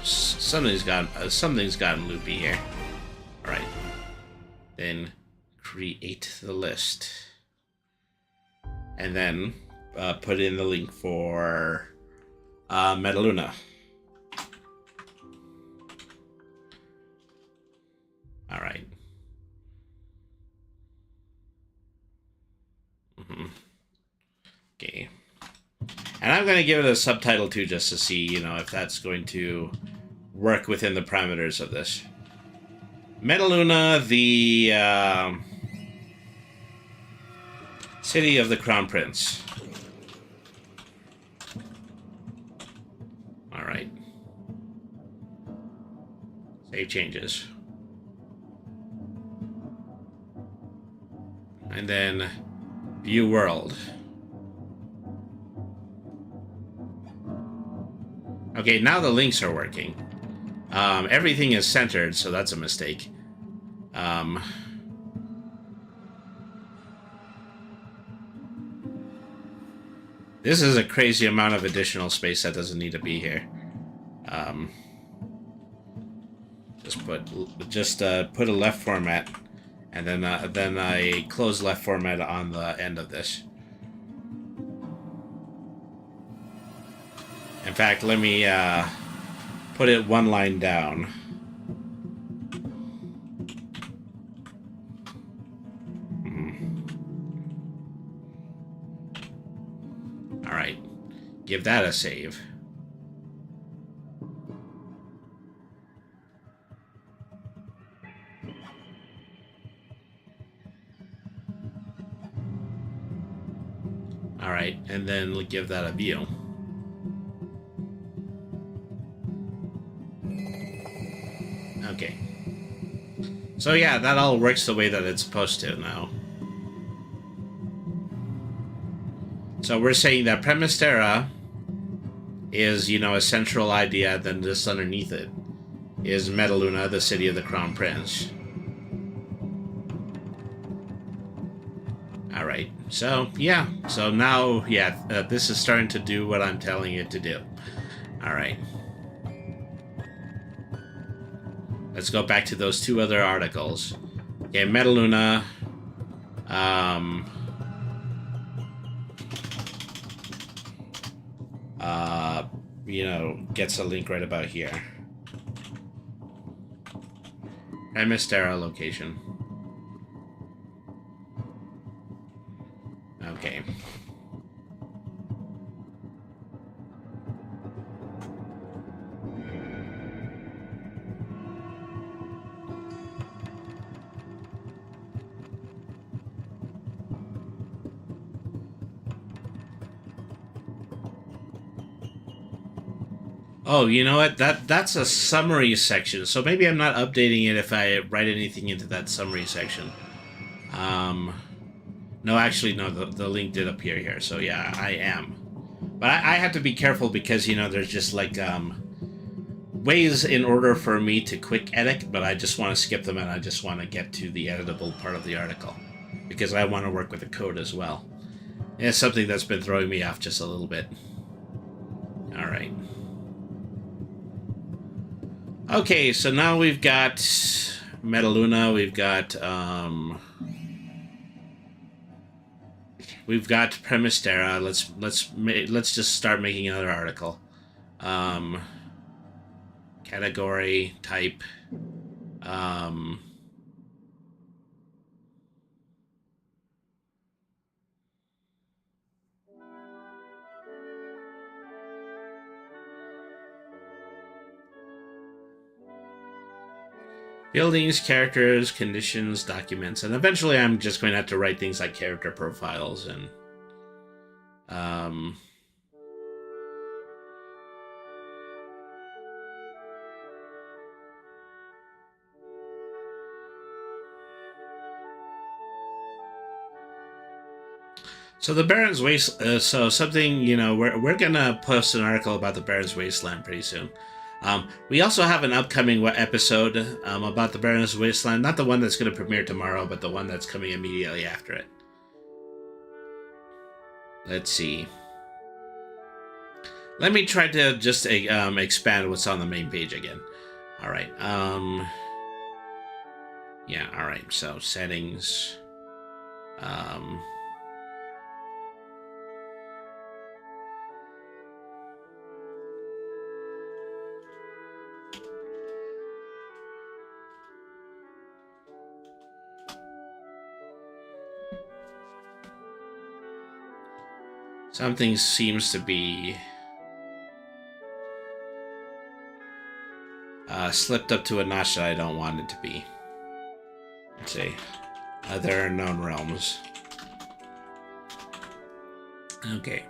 something's gotten loopy here. All right. Then create the list, and then put in the link for Metaluna. All right. Okay. And I'm going to give it a subtitle too, just to see, if that's going to work within the parameters of this. Metaluna, the city of the Crown Prince. All right. Save changes. And then view world. Okay, now the links are working. Everything is centered, so that's a mistake. This is a crazy amount of additional space that doesn't need to be here. Just put a left format, and then a closed left format on the end of this. In fact, let me put it one line down. All right, give that a save. All right, and then give that a view. Okay. So yeah, that all works the way that it's supposed to now. So we're saying that Premistera is, a central idea, then just underneath it is Metaluna, the city of the Crown Prince. Alright, so yeah, so now, this is starting to do what I'm telling it to do. Alright. Let's go back to those two other articles. Okay, Metaluna. Gets a link right about here. Premistera location. Okay. Oh, you know what? That's a summary section. So maybe I'm not updating it if I write anything into that summary section. No, actually, no. The link did appear here. So yeah, I am. But I have to be careful because there's just like ways in order for me to quick edit, but I just want to skip them and I just want to get to the editable part of the article because I want to work with the code as well. And it's something that's been throwing me off just a little bit. All right. Okay, so now we've got Metaluna, we've got Premistera. Let's just start making another article. Category type. Buildings, characters, conditions, documents, and eventually I'm just going to have to write things like character profiles and so the Baron's Waste. So something we're gonna post an article about the Baron's Wasteland pretty soon. We also have an upcoming episode about the Baron's Wasteland. Not the one that's going to premiere tomorrow, but the one that's coming immediately after it. Let's see. Let me try to just expand what's on the main page again. All right. Yeah. All right. So settings. Something seems to be slipped up to a notch that I don't want it to be. Let's see. Other known realms. Okay.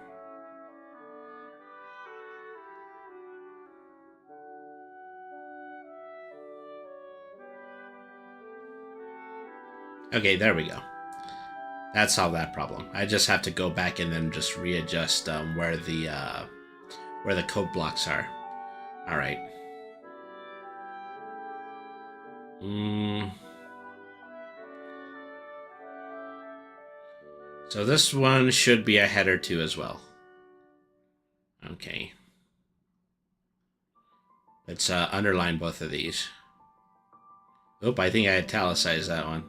Okay, there we go. That solved that problem. I just have to go back and then just readjust where the code blocks are. All right. So this one should be a header too as well. Okay. Let's underline both of these. Oop, I think I italicized that one.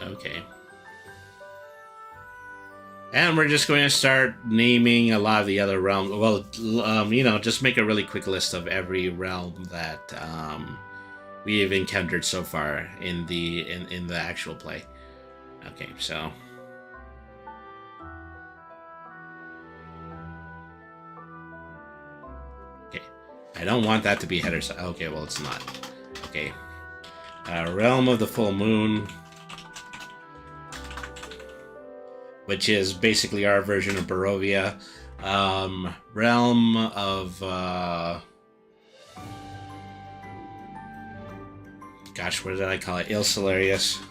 Okay. And we're just going to start naming a lot of the other realms. Well, you know, just make a really quick list of every realm that we have encountered so far in the actual play. Okay, so okay, I don't want that to be header. Okay, well, it's not. Okay, realm of the full moon, which is basically our version of Barovia. Realm of gosh, what did I call it? Ilcelarius.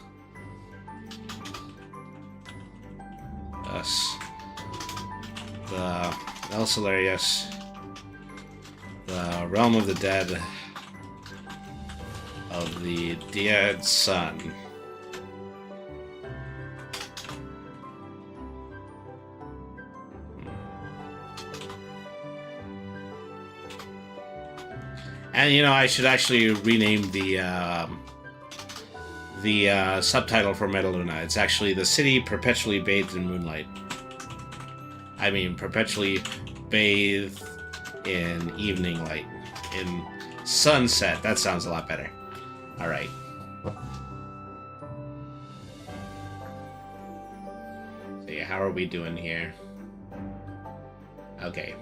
Us. The Ilcelarius. The realm of the dead. Of the dead sun. And you know, I should actually rename the subtitle for Metaluna. It's actually The City Perpetually Bathed in Moonlight. I mean, perpetually bathed in evening light. In sunset. That sounds a lot better. Alright. See, how are we doing here? Okay.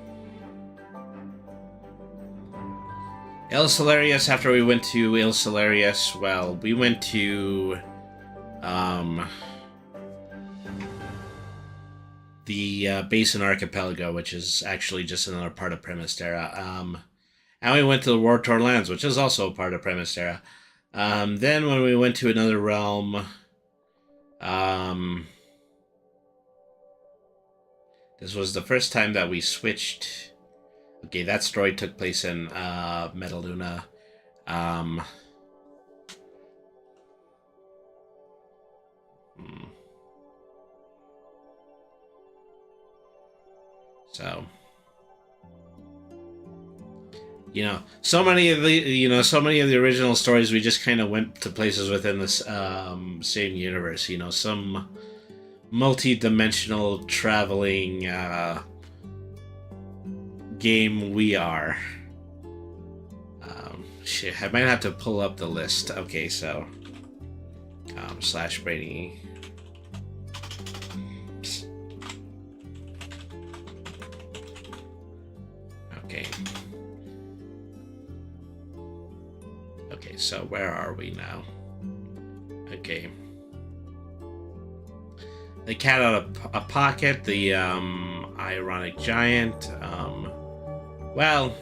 Ilcelarius, after we went to Ilcelarius, well, we went to the Basin Archipelago, which is actually just another part of Primistera. And we went to the War Torn Lands, which is also a part of Primistera. Then when we went to another realm, this was the first time that we switched. Okay, that story took place in Metaluna. So, you know, so many of the original stories, we just kind of went to places within this same universe. You know, some multi-dimensional traveling game we are. Shit, I might have to pull up the list. Okay, so / Brady. Okay. Okay, so where are we now? Okay. The cat out of a pocket, the ironic giant, well,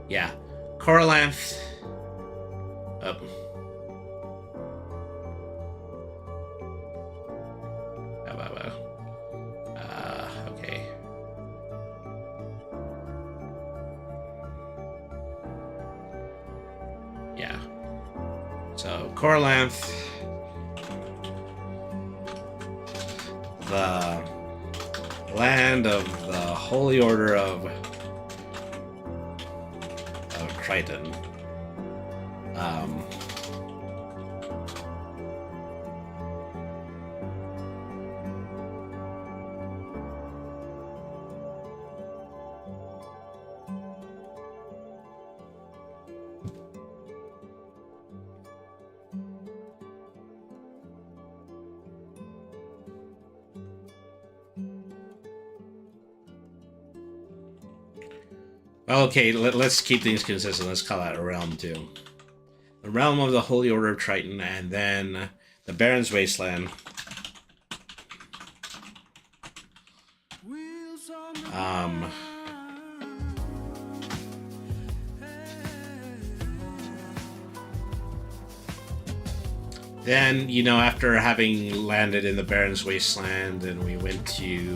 yeah, Coralanth, So, core length. The land of the Holy Order of Triton. Okay, let's keep things consistent. Let's call that a realm too. The realm of the Holy Order of Triton, and then the Baron's Wasteland. Then, you know, after having landed in the Baron's Wasteland, and we went to,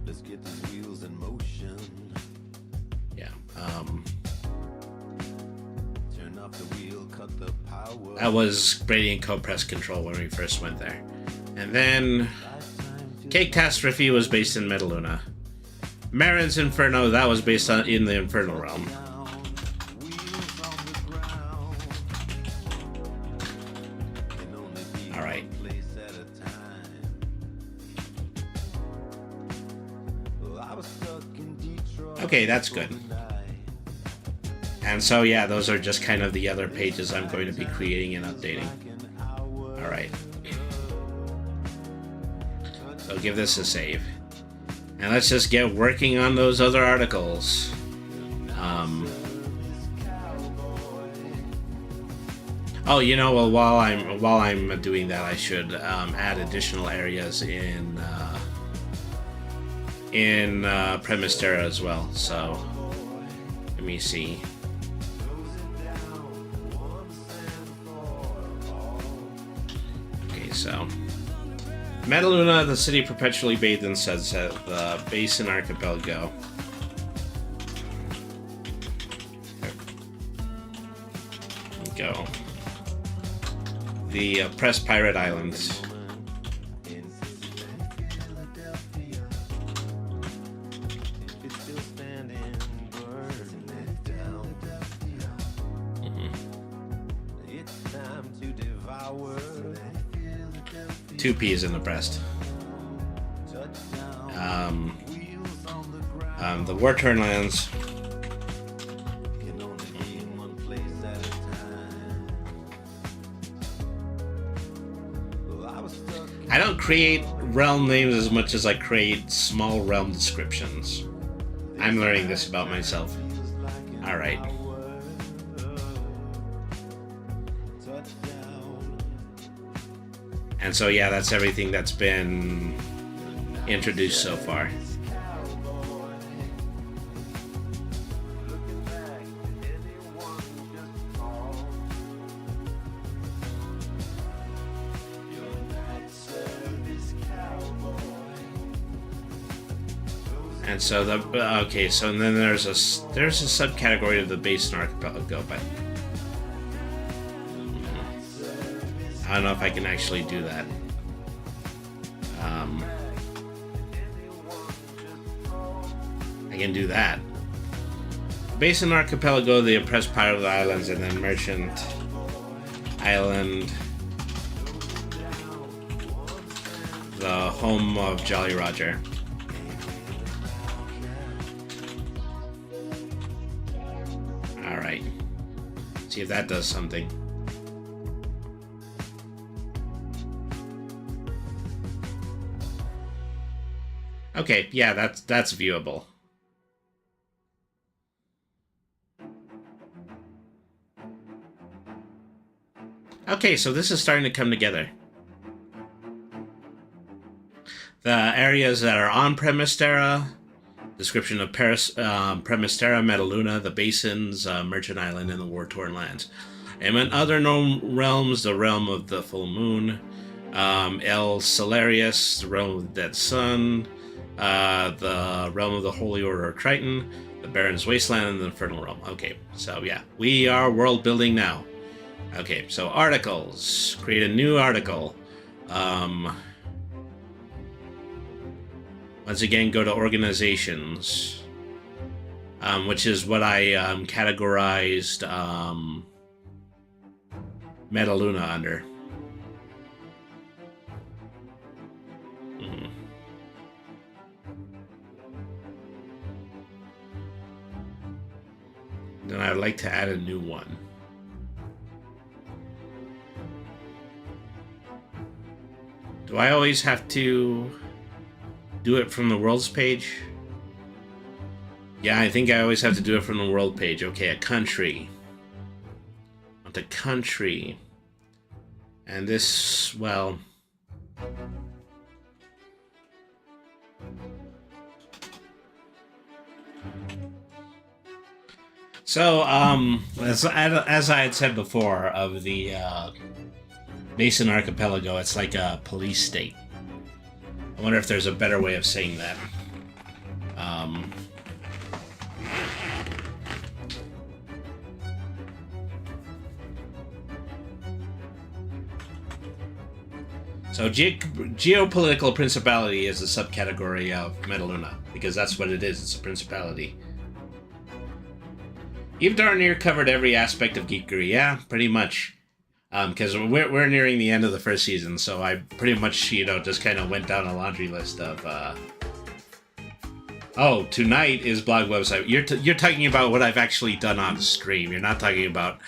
Let's get these wheels in motion. yeah, Turn off the wheel, cut the power. that was Radiant Co-Press Control when we first went there. And then, Cake Catastrophe was based in Metaluna. Marin's Inferno, that was based in the Infernal Realm. Alright. Okay, that's good. And so, yeah, those are just kind of the other pages I'm going to be creating and updating. Alright. So give this a save. And let's just get working on those other articles. Oh, you know, well, while I'm doing that, I should add additional areas in Premystera as well. So let me see. Okay, so Metaluna, the city perpetually bathed in sunset, the Basin Archipelago. Go. The Oppressed Pirate Islands. Two P's in the breast. The War-Torn Lands. I don't create realm names as much as I create small realm descriptions. I'm learning this about myself. Alright. And so, yeah, that's everything that's been introduced so far. And so okay, so and then there's a subcategory of the Basin Archipelago, but I don't know if I can actually do that. I can do that. Basin Archipelago, the Oppressed Pirate Islands, and then Merchant Island, the home of Jolly Roger. Alright. See if that does something. Okay, yeah, that's viewable. Okay, so this is starting to come together. The areas that are on Premystera, description of Premystera, Metaluna, the basins, Merchant Island, and the War-Torn Lands. And in other known realms, the realm of the full moon, El Solarius, the realm of the dead sun, the realm of the Holy Order of Triton, The Baron's Wasteland and the Infernal Realm. Okay, so yeah, we are world building now. Okay, so articles. Create a new article. Once again, go to organizations, which is what I categorized Metaluna under. Then I'd like to add a new one. Do I always have to do it from the worlds page? Yeah, I think I always have to do it from the world page. Okay, a country. On the country. And this, well... So, as I had said before, of the Basin Archipelago, it's like a police state. I wonder if there's a better way of saying that. So, geopolitical principality is a subcategory of Metaluna, because that's what it is, it's a principality. You've darn near covered every aspect of geekery, yeah, pretty much. Because we're nearing the end of the first season, so I pretty much, just kind of went down a laundry list of, Oh, tonight is blog website. You're talking about what I've actually done on stream. You're not talking about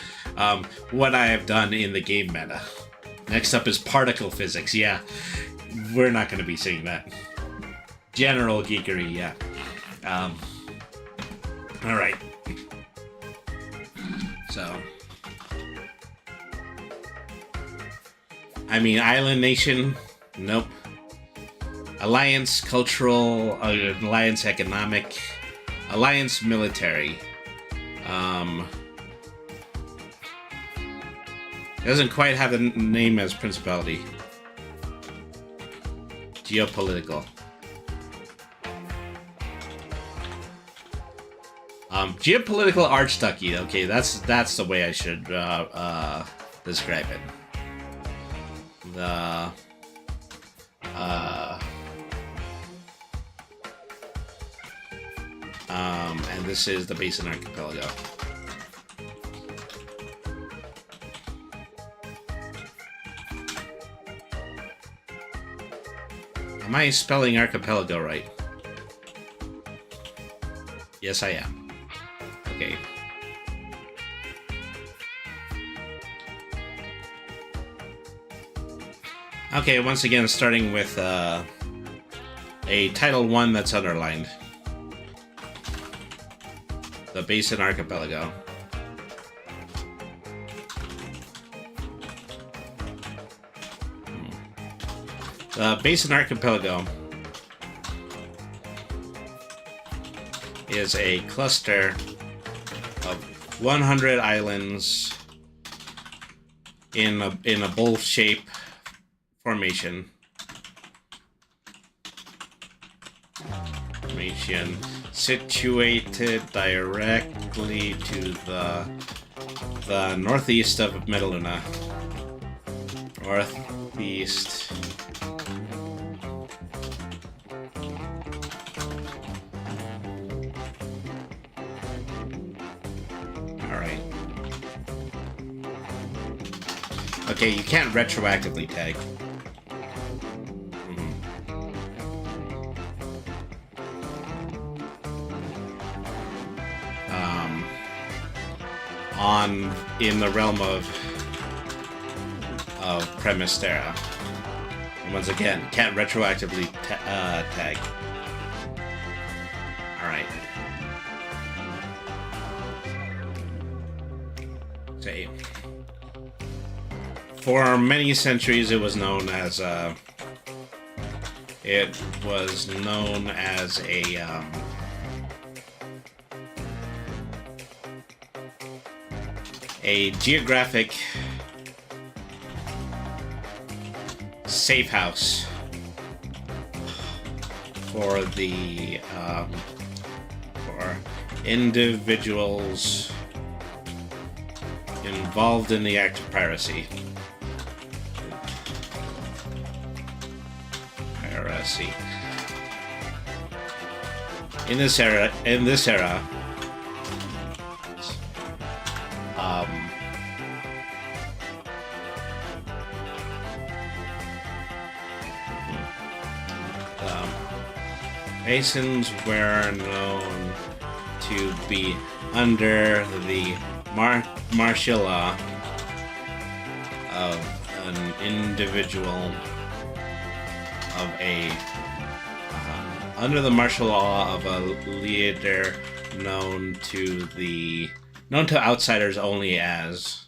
what I have done in the game meta. Next up is particle physics, yeah. We're not going to be seeing that. General geekery, yeah. Alright. So, I mean, Island Nation, nope. Alliance Cultural, Alliance Economic, Alliance Military. Doesn't quite have the name as Principality. Geopolitical. Geopolitical Archduchy. Okay, that's the way I should describe it. And this is the Basin Archipelago. Am I spelling archipelago right? Yes, I am. Okay. Okay, once again, starting with a Title 1 that's underlined. The Basin Archipelago. The Basin Archipelago is a cluster of 100 islands in a bowl shape formation. Situated directly to the northeast of Metaluna. Northeast. Alright. Okay, you can't retroactively tag. In the realm of Premistera. And once again, can't retroactively tag. Alright. Say, for many centuries it was known as a geographic safe house for individuals involved in the act of piracy. Piracy. In this era, Masons were known to be under the martial law of an individual of a under the martial law of a leader known to outsiders only as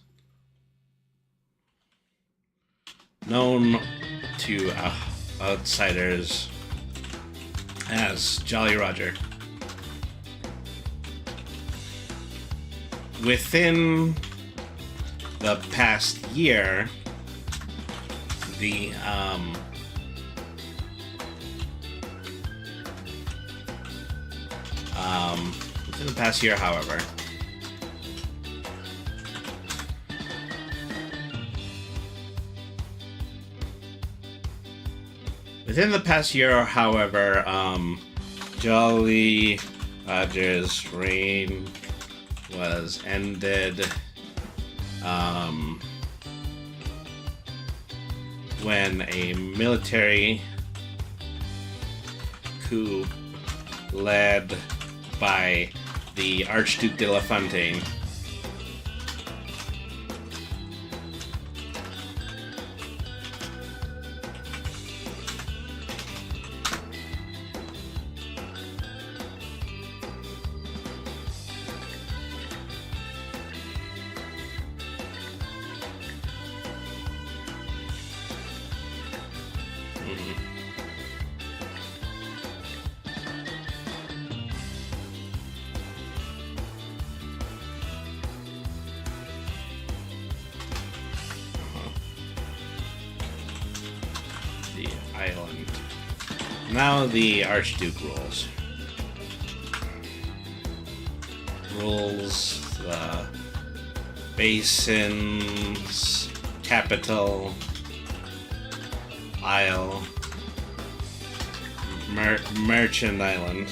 Jolly Roger. Within the past year, however, Jolly Roger's reign was ended when a military coup led by the Archduke de la Fontaine island. Now the Archduke rules the Basin's capital, Isle, Merchant Island.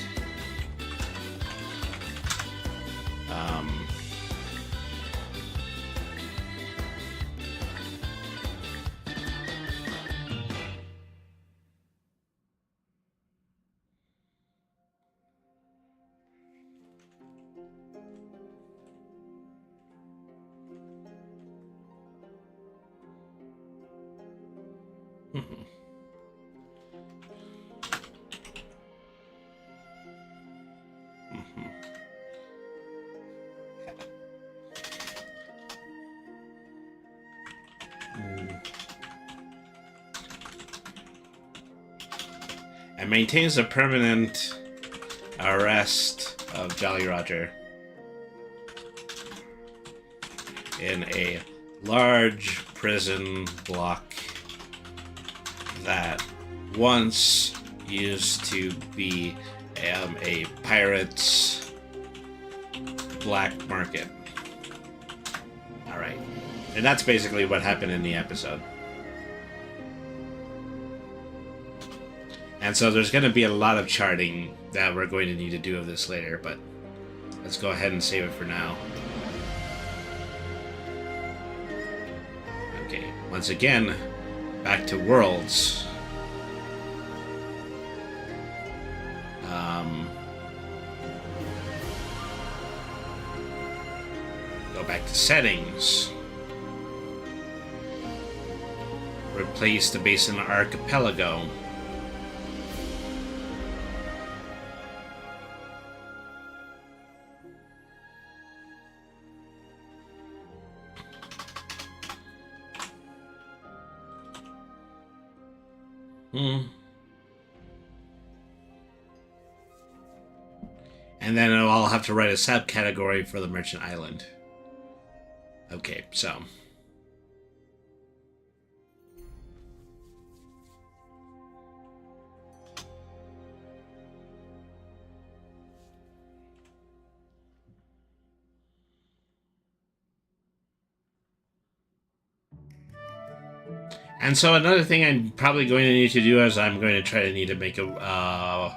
And maintains a permanent arrest of Jolly Roger in a large prison block that once used to be a pirate's black market. Alright. And that's basically what happened in the episode. And so there's going to be a lot of charting that we're going to need to do of this later, but let's go ahead and save it for now. Okay, once again, back to Worlds. Go back to Settings. Replace the Basin Archipelago. And then I'll have to write a subcategory for the Merchant Island. Okay, so. And so another thing I'm probably going to need to do is I'm going to try to need to make a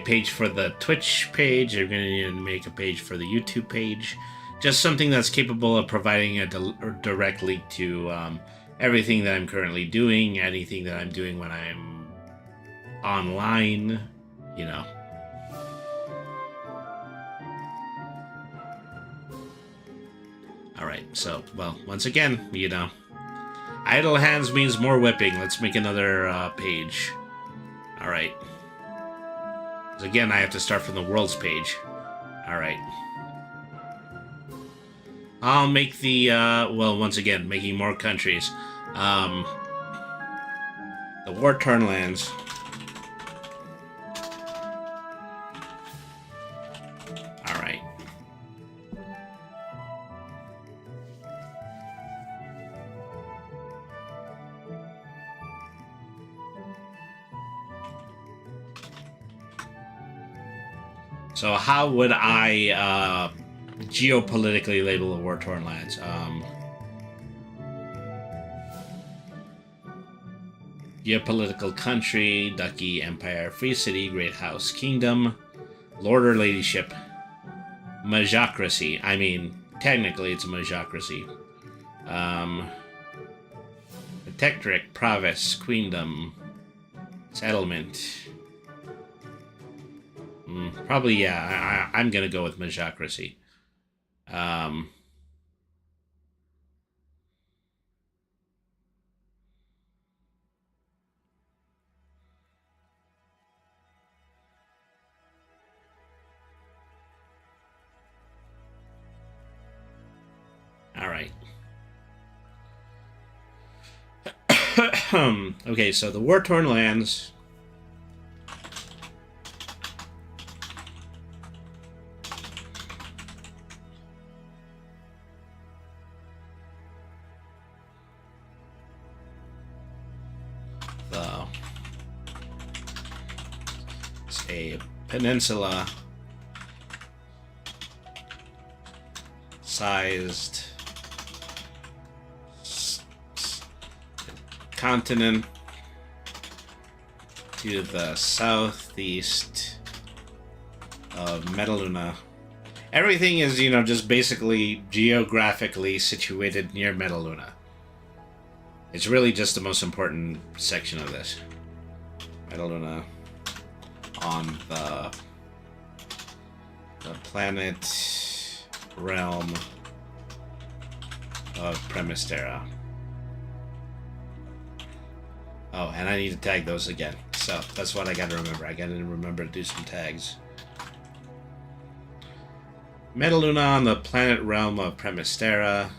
page for the Twitch page. I'm going to need to make a page for the YouTube page. Just something that's capable of providing a direct link to everything that I'm currently doing, anything that I'm doing when I'm online, you know. Alright, so, well, once again, you know, idle hands means more whipping. Let's make another page. Alright. Again, I have to start from the world's page. Alright. I'll make the, well, once again, making more countries. The war-torn lands. Alright. So how would I geopolitically label the war-torn lands? Geopolitical country, duchy, empire, free city, great house, kingdom, lord or ladyship, majocracy. I mean, technically it's a majocracy. Protectorate, province, queendom, settlement. Probably, yeah. I'm gonna go with majocracy. All right. Okay, so the war-torn lands. It's a peninsula sized continent to the southeast of Metaluna. Everything is, you know, just basically geographically situated near Metaluna. It's really just the most important section of this. Metaluna on the planet realm of Premistera. Oh, and I need to tag those again. So that's what I gotta remember. I gotta remember to do some tags. Metaluna on the planet realm of Premistera.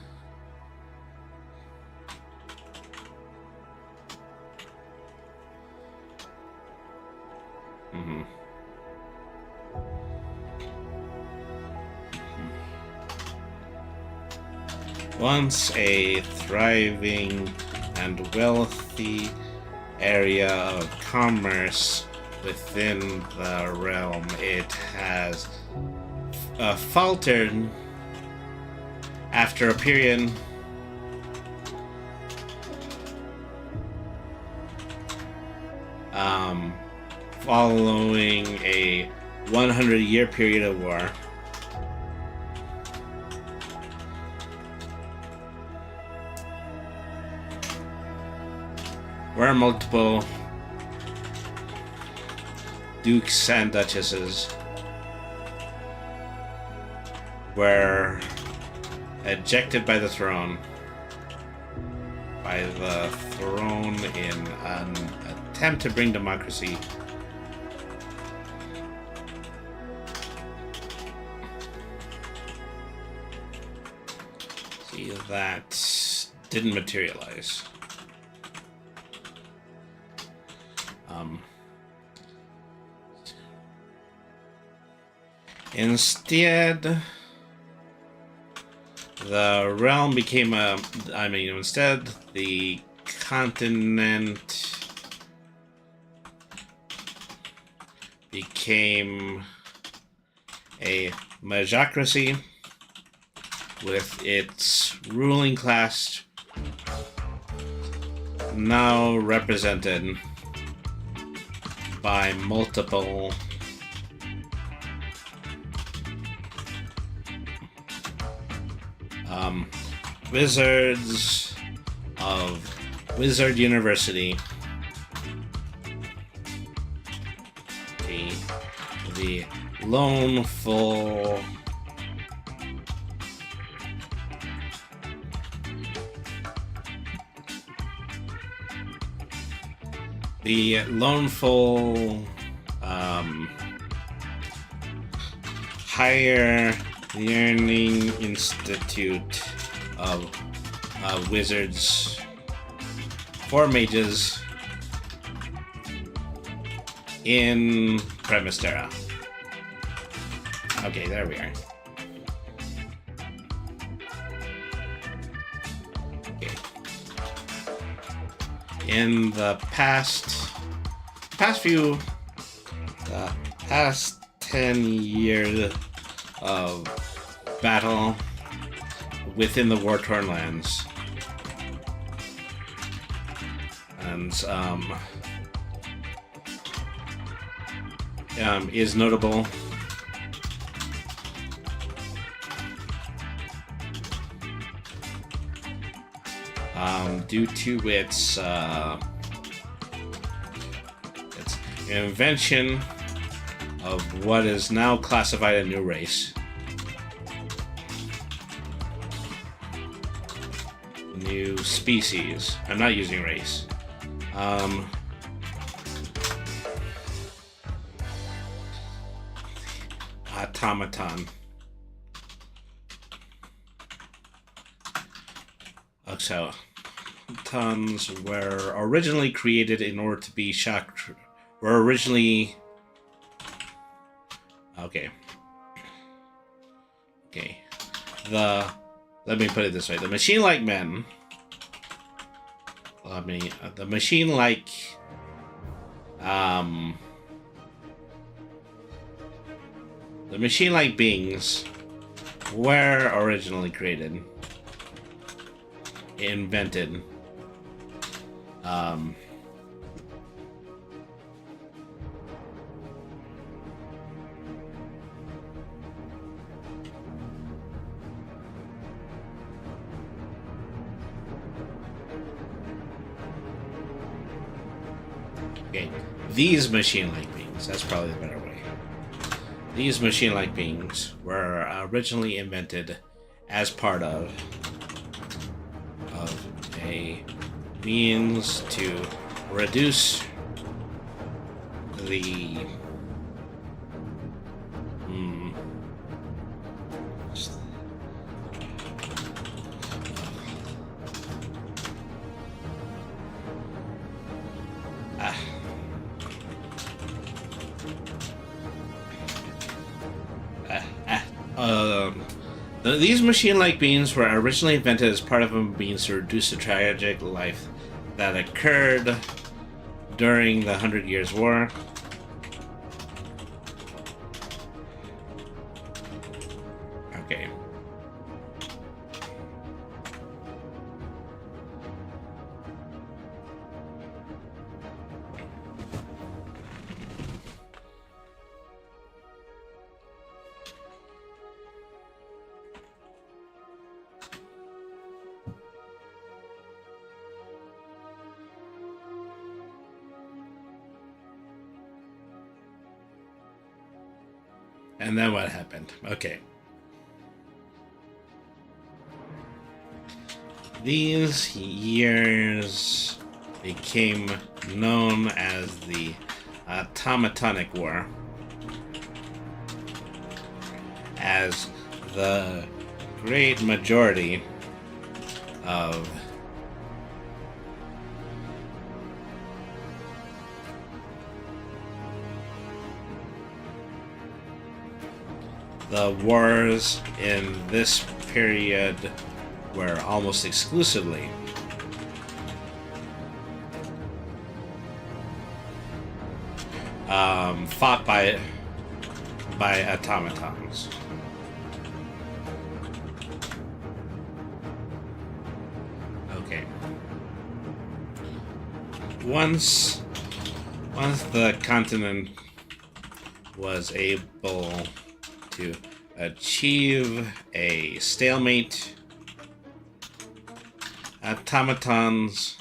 Once a thriving and wealthy area of commerce within the realm, it has faltered after a period following a 100-year period of war. Where multiple dukes and duchesses were ejected by the throne in an attempt to bring democracy that didn't materialize. Instead, the realm became instead the continent became a majocracy with its ruling class now represented by multiple wizards of Wizard University. The lone full Higher Learning Institute of Wizards for Mages in Premastera. Okay, there we are. Okay. In the past 10 years of battle within the war-torn lands, and is notable due to its invention of what is now classified a new race. New species. I'm not using race. Automaton. So, automatons were originally created in order to be shocked. Were originally. Okay. Let me put it this way: the machine-like men. The machine-like. The machine-like beings were originally created, invented. Okay, these machine-like beings, that's probably the better way. These machine-like beings were originally invented as part of a means to reduce the these machine-like beings were originally invented as part of a means to reduce the tragic life that occurred during the 100 Years' War. Okay. And then what happened? Okay. These years became known as the Automatonic War, as the great majority of the wars in this period were almost exclusively fought by automatons. Okay. once the continent was able to achieve a stalemate, automatons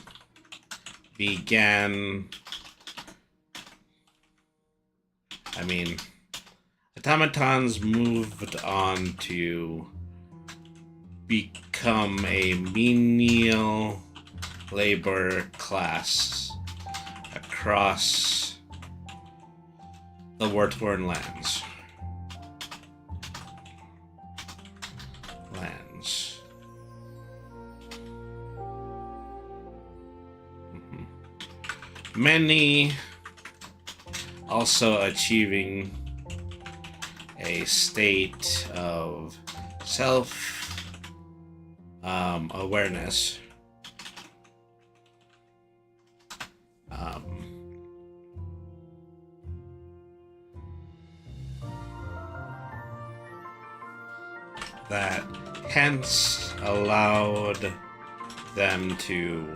began. Automatons moved on to become a menial labor class across the war-torn lands. Many also achieving a state of self-awareness. That hence allowed them to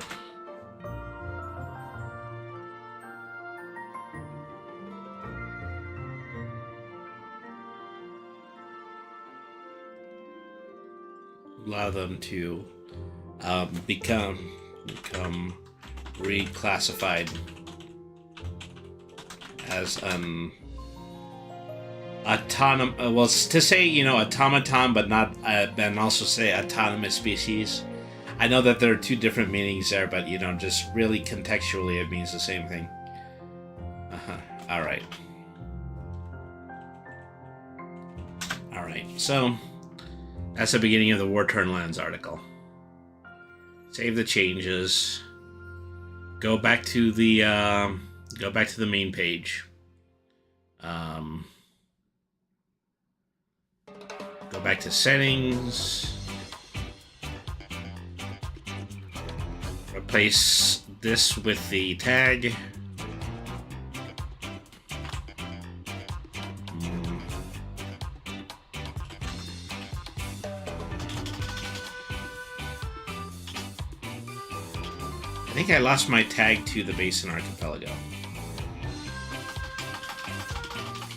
become reclassified as an autonomous, well, to say, automaton, but not, and also say autonomous species. I know that there are two different meanings there, but, just really contextually it means the same thing. Alright. Alright, so that's the beginning of the War-Torn Lands article. Save the changes. Go back to the main page. Go back to settings. Replace this with the tag. I think I lost my tag to the Basin Archipelago.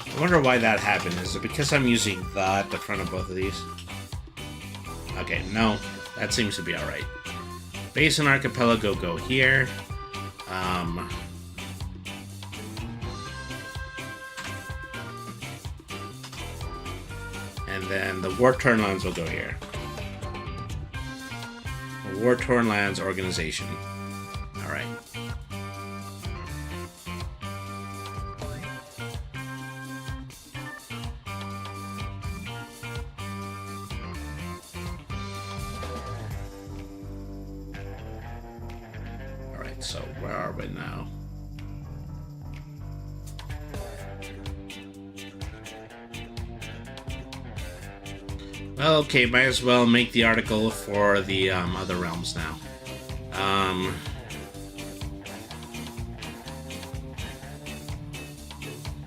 I wonder why that happened. Is it because I'm using the at the front of both of these? Okay, no. That seems to be alright. Basin Archipelago go here. And then the War-Torn Lands will go here. The War-Torn Lands Organization. Alright. Alright, so where are we now? Well, okay, might as well make the article for the other realms now.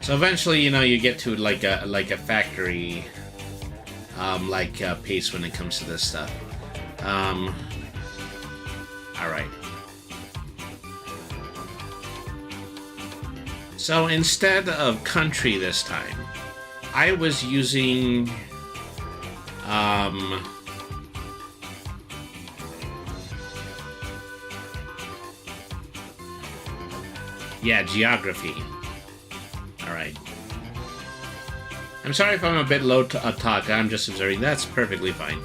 So eventually, you get to like a factory, pace when it comes to this stuff. All right. So instead of country this time, I was using geography. Alright. I'm sorry if I'm a bit low talk. I'm just observing. That's perfectly fine.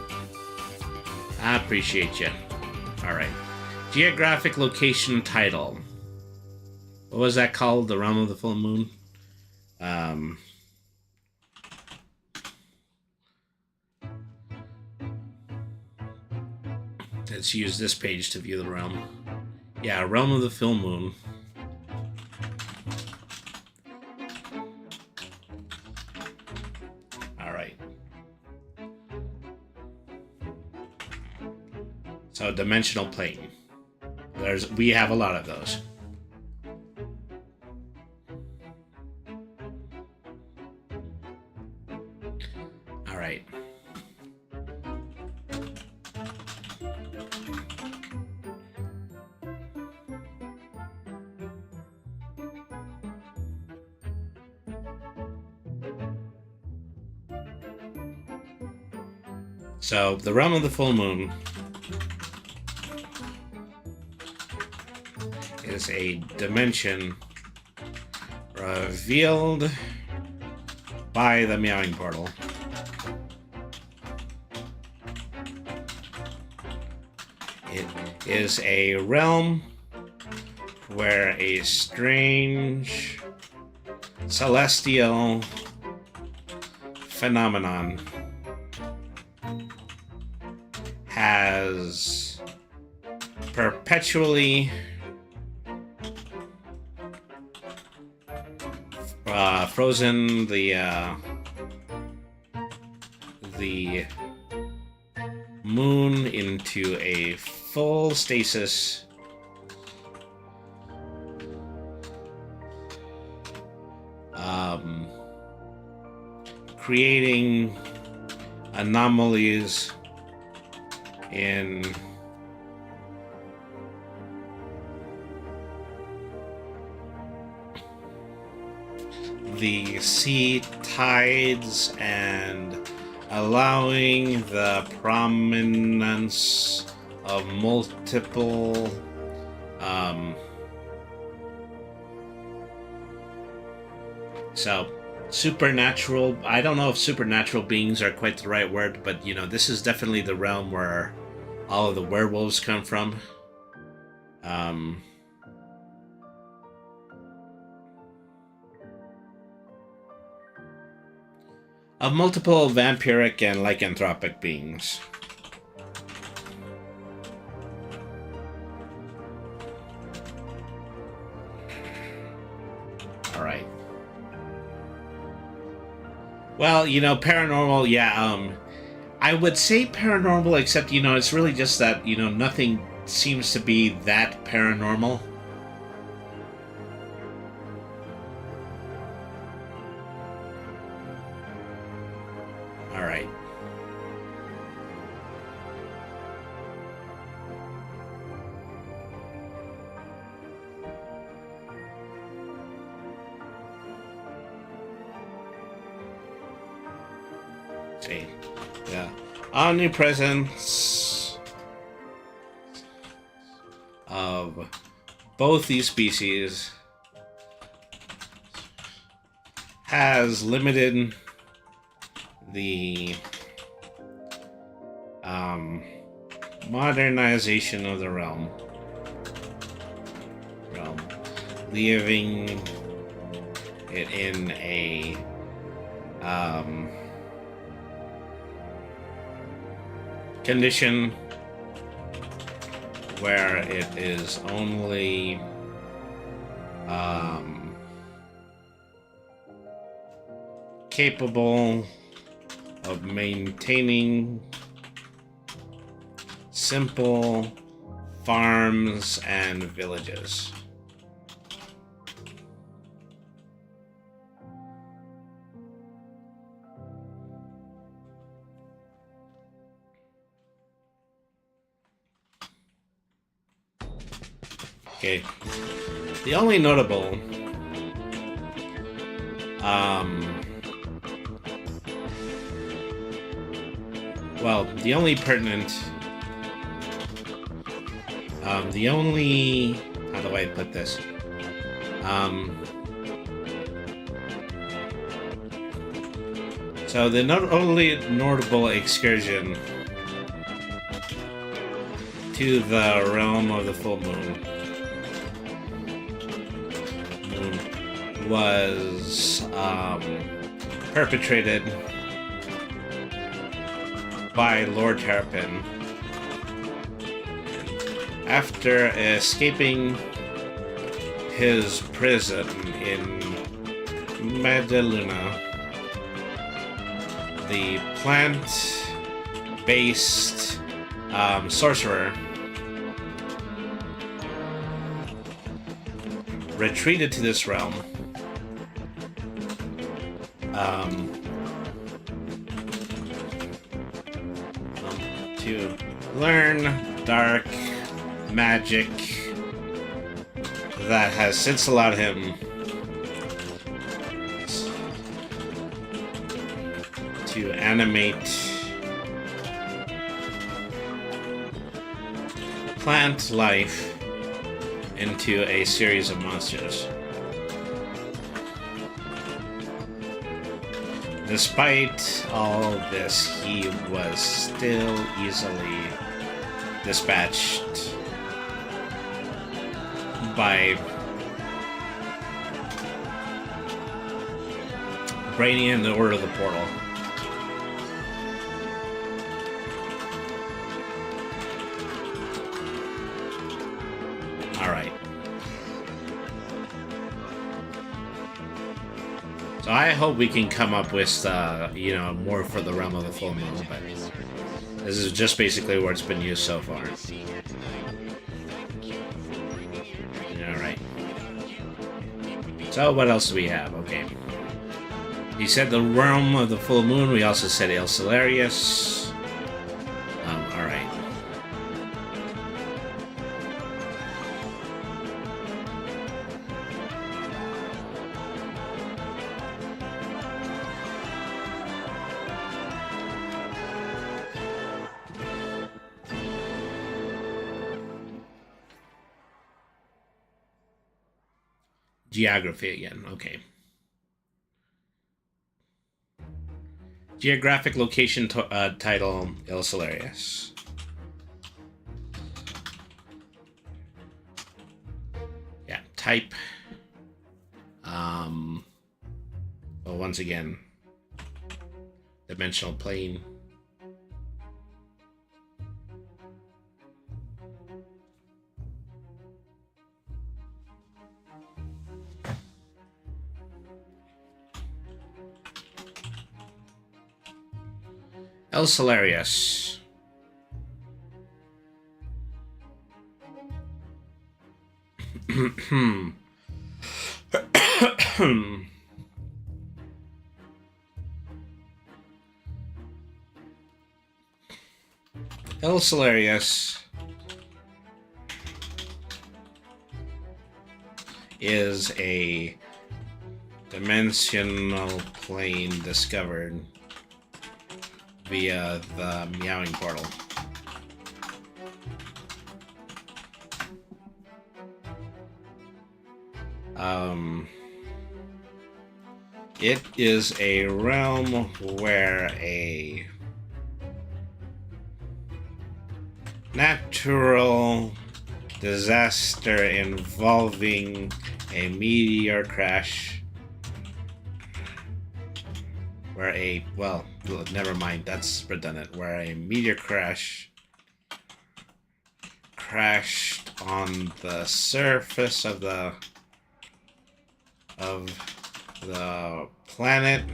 I appreciate you. Alright. Geographic location title. What was that called? The Realm of the Full Moon? Let's use this page to view the realm. Yeah, Realm of the Full Moon. Alright. So, dimensional plane. We have a lot of those. Alright. So, the realm of the full moon is a dimension revealed by the meowing portal. It is a realm where a strange celestial phenomenon has perpetually frozen the moon into a full stasis, creating anomalies in the sea tides and allowing the prominence of multiple supernatural, I don't know if supernatural beings are quite the right word, but you know, this is definitely the realm where all of the werewolves come from. Of multiple vampiric and lycanthropic beings. Alright. Well, you know, paranormal, yeah, I would say paranormal, except, you know, it's really just that, you know, nothing seems to be that paranormal. Alright. See. Yeah. Omnipresence of both these species has limited the modernization of the realm, leaving it in a condition where it is only capable of maintaining simple farms and villages. Okay. The only notable well, the only pertinent the only, how do I put this? So the only notable excursion to the realm of the full moon was perpetrated by Lord Terrapin after escaping his prison in Medelluna. The plant-based sorcerer retreated to this realm to learn dark magic that has since allowed him to animate plant life into a series of monsters. Despite all this, he was still easily dispatched by Brainy and the Order of the Portal. Alright. So I hope we can come up with, more for the realm of the full moon, but this is just basically where it's been used so far. Alright. So what else do we have? Okay. You said the realm of the full moon. We also said El Solarius. Alright. Geography again. Okay. Geographic location title El Solarius. Yeah, type. Well, once again, dimensional plane. El Solarius. El Solarius is a dimensional plane discovered via the Meowing Portal. It is a realm where a natural disaster involving a meteor crash never mind, that's redundant. Where a meteor crash crashed on the surface of the planet.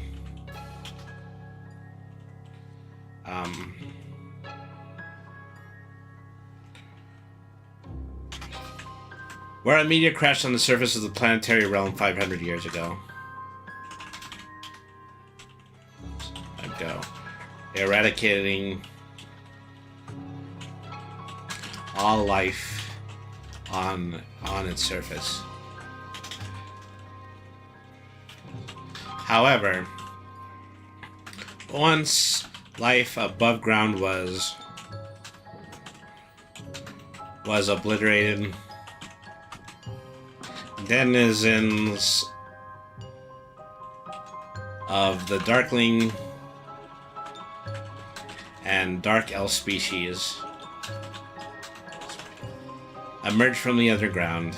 Where a meteor crashed on the surface of the planetary realm 500 years ago. Eradicating all life on its surface. However, once life above ground was obliterated, denizens of the Darkling and Dark Elf species emerged from the underground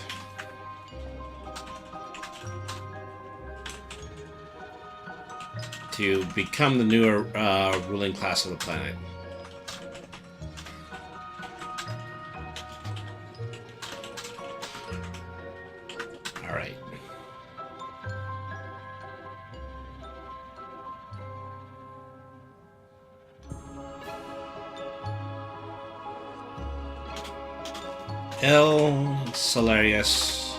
to become the newer ruling class of the planet. Alright. El Solarius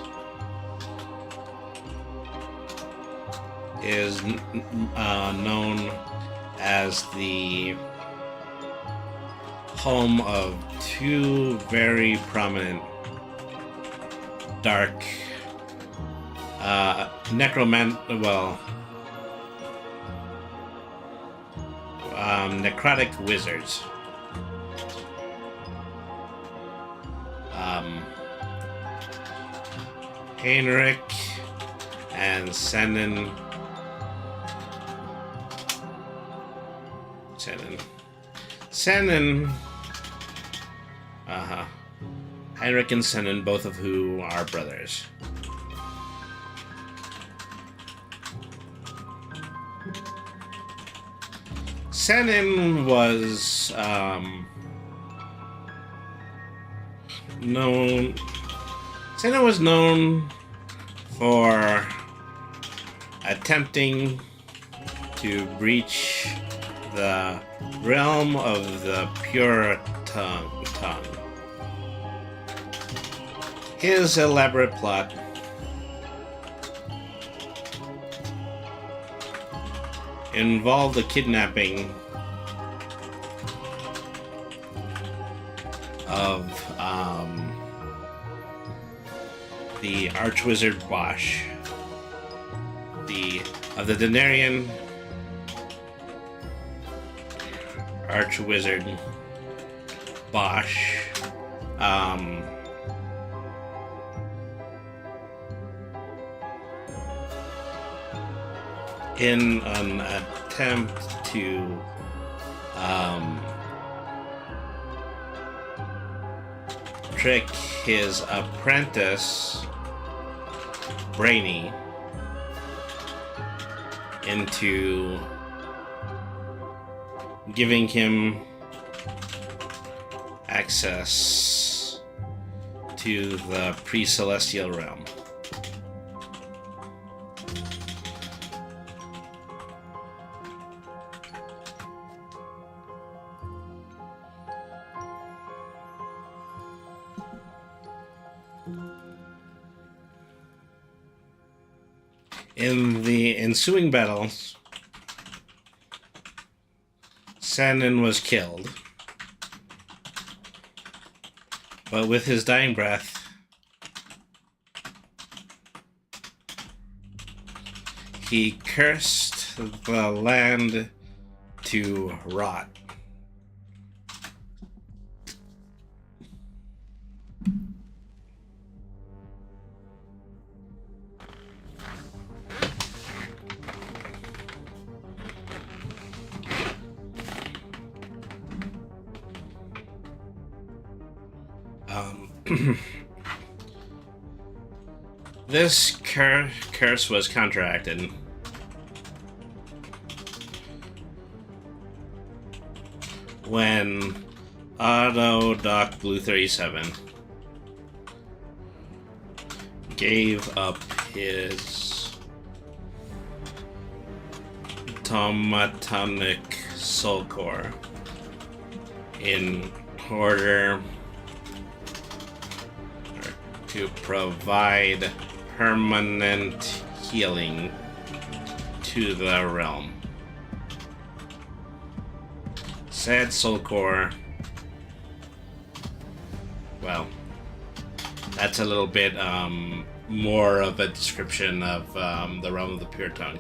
is known as the home of two very prominent dark necrotic wizards. Heinrich and Sennen. Heinrich and Sennen, both of who are brothers. Sennen was known for attempting to breach the realm of the pure tongue. His elaborate plot involved the kidnapping of the Archwizard Bosch, of the Denarian Archwizard Bosch, in an attempt to trick his apprentice Brainy into giving him access to the pre-celestial realm. In the ensuing battles, Sennen was killed, but with his dying breath, he cursed the land to rot. This curse was counteracted when Otto Doc Blue 37 gave up his Tomatonic soul core in order to provide permanent healing to the realm. Said soul core, well, that's a little bit more of a description of the realm of the pure tongue.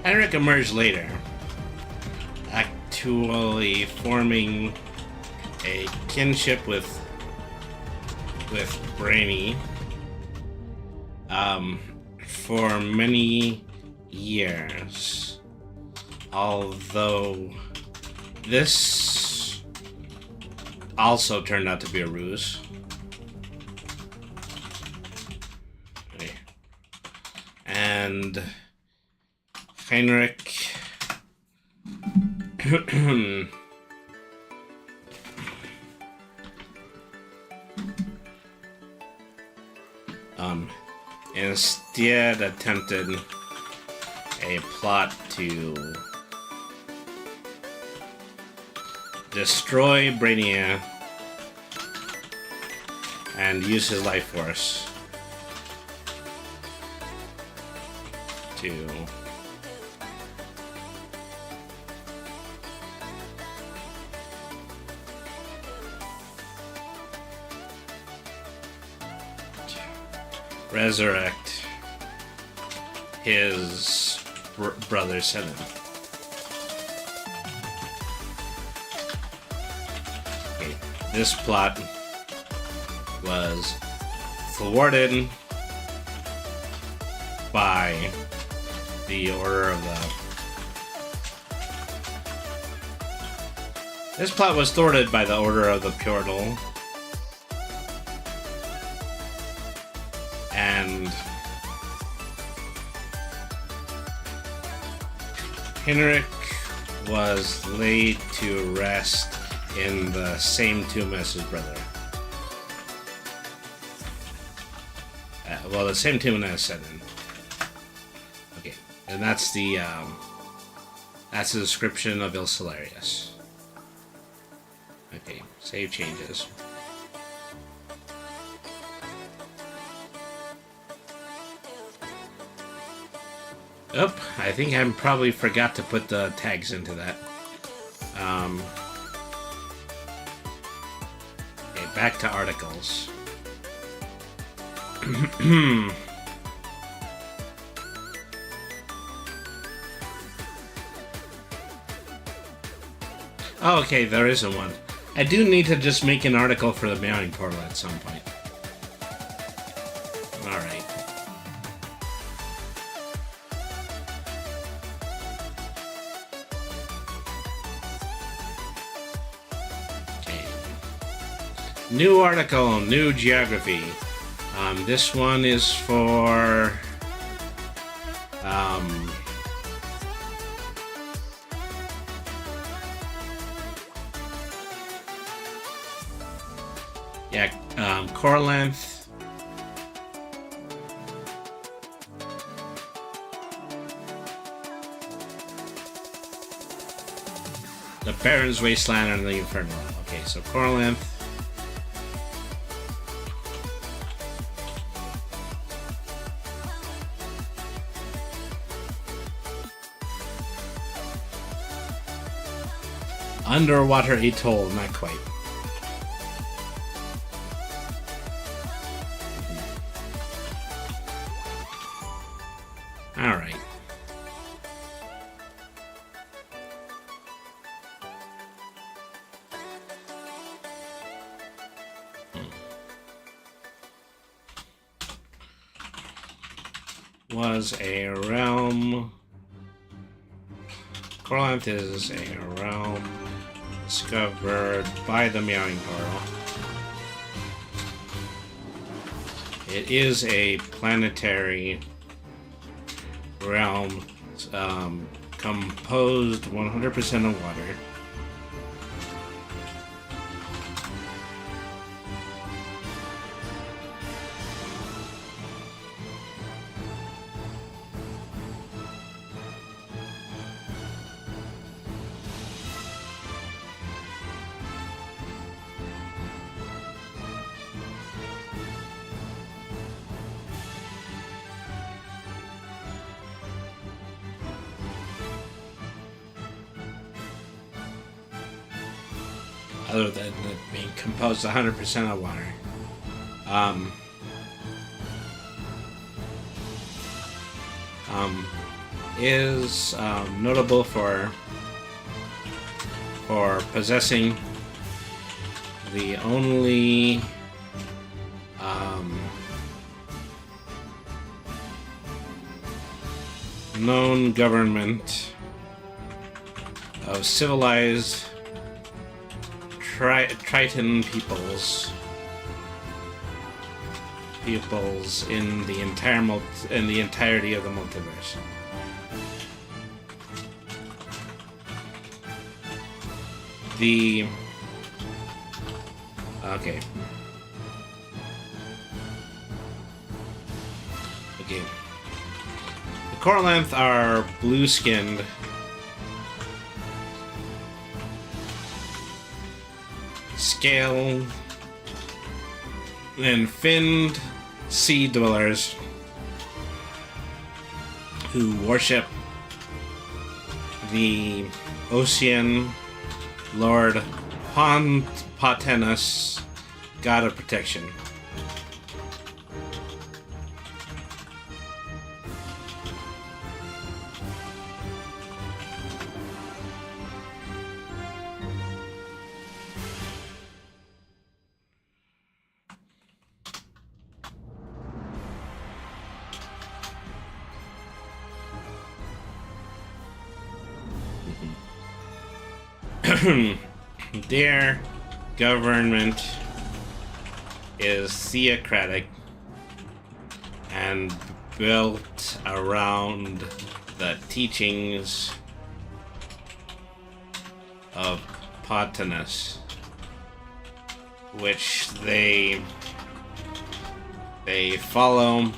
Heinrich emerged later, actually forming a kinship with Brainy for many years, although this also turned out to be a ruse. And Heinrich instead attempted a plot to destroy Brainia and use his life force to resurrect his brother Seven. Okay, this plot was thwarted by the Order of the... This plot was thwarted by the Order of the Portal. And Henrik was laid to rest in the same tomb as his brother. Well, the same tomb as Seven. Okay, and that's the description of Il Solarius. Okay, save changes. Oh, I think I probably forgot to put the tags into that. Okay, back to articles. Oh, okay, there isn't one. I do need to just make an article for the Meowing Portal at some point. Alright. New article, new geography. This one is for core length. The Baron's Wasteland and the Infernal. Okay, so core length. Underwater atoll, not quite. All right. Was a realm. Corlanth is a realm discovered by the Meowing Portal. It is a planetary realm composed 100% of water. Other than it being composed 100% of water. Is notable for possessing the only known government of civilized Triton peoples in the entirety of the multiverse. Okay. The Corlanth are blue-skinned. Scale and finned sea dwellers who worship the Ocean Lord Pontanus, god of protection. Their government is theocratic and built around the teachings of Pontanus, which they follow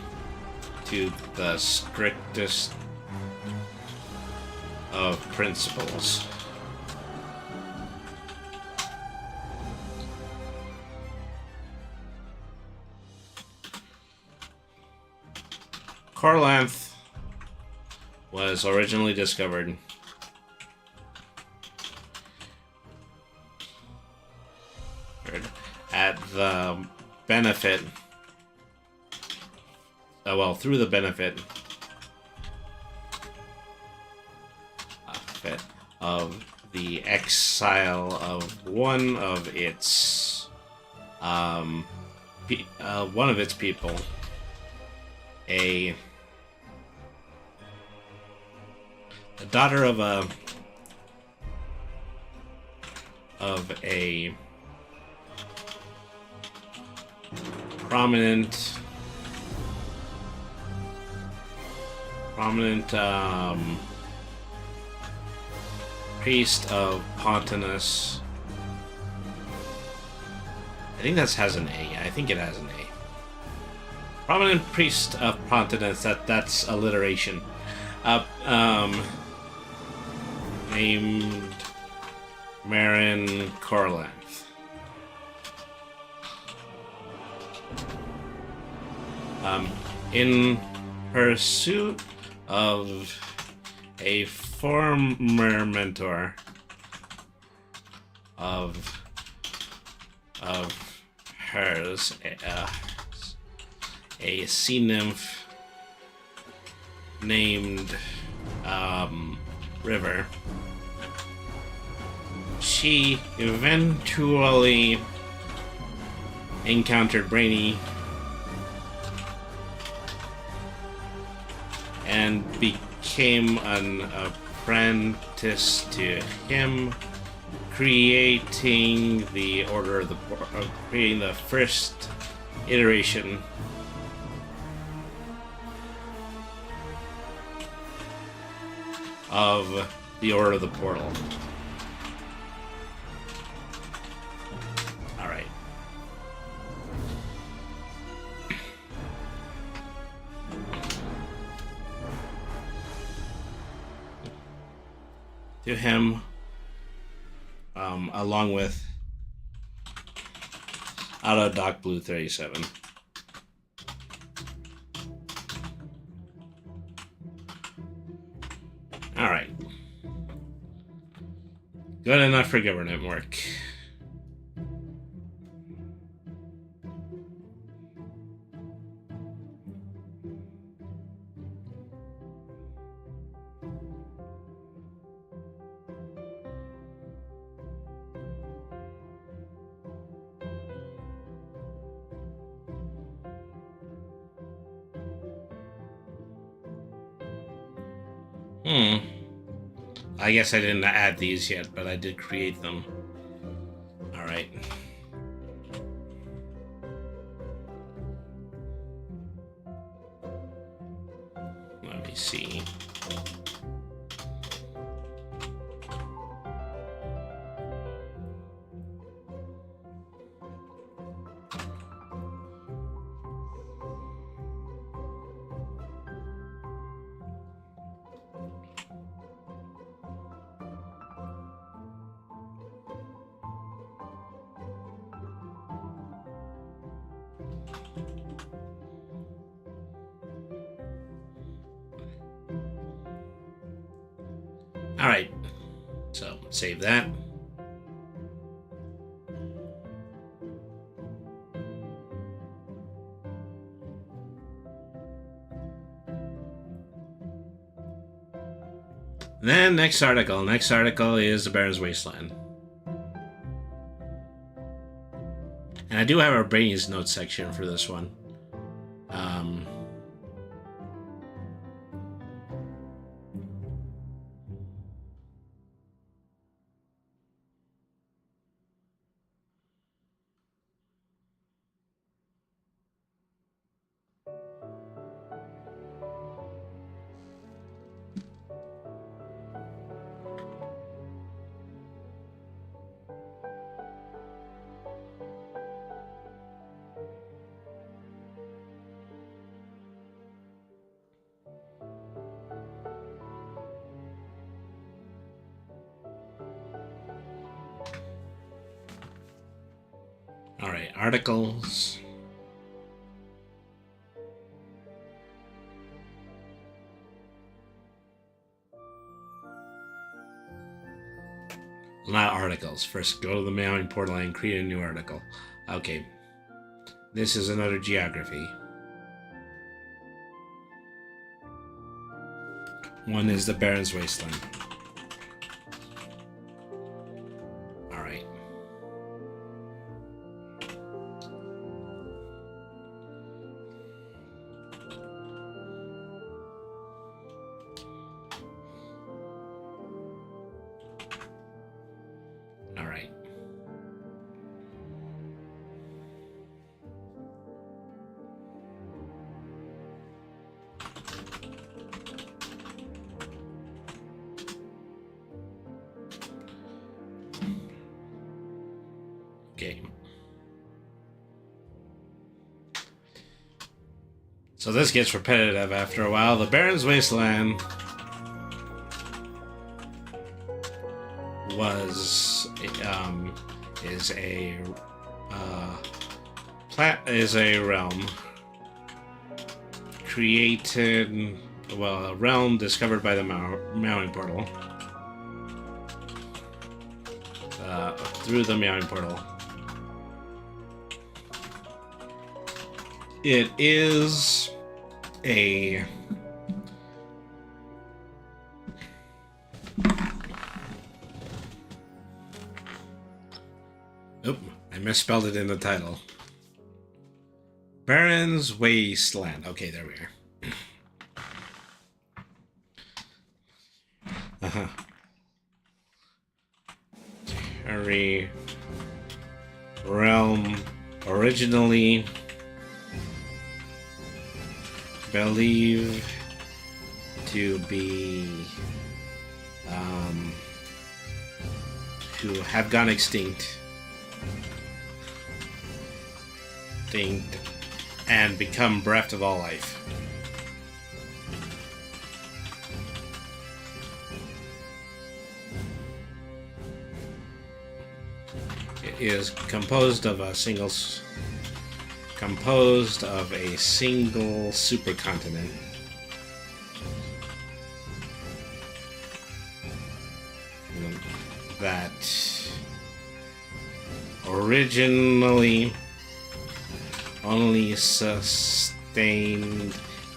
to the strictest of principles. Corlanth was originally discovered at the benefit, through the benefit of the exile of one of its people, the daughter of a prominent priest of Pontanus. I think that has an A. I think it has an A. Prominent priest of Pontanus. That's alliteration. Named Marin Corlanth. In pursuit of a former mentor of hers, a sea nymph named River. She eventually encountered Brainy and became an apprentice to him, creating the Order of the creating the first iteration of the Order of the Portal. All right. To him, along with out of Doc Blue 37. All right. Good enough for government work. I guess I didn't add these yet, but I did create them. All right. Let me see. Alright, so save that. Then next article. Next article is the Barren's Wasteland. And I do have a Brady's notes section for this one. Alright, articles. Not articles. First, go to the mailing portal and create a new article. Okay. This is another geography. One is the Barren's Wasteland. Alright. Alright. Okay. So this gets repetitive after a while. The Barren's Wasteland is a realm created, well, a realm discovered by the Mowing Portal. Through the Mowing Portal. It is a Oop, I misspelled it in the title. Barren's Wasteland. Okay, there we are. Terry realm originally believed to be to have gone extinct and become bereft of all life. It is composed of a single supercontinent. That originally only sustained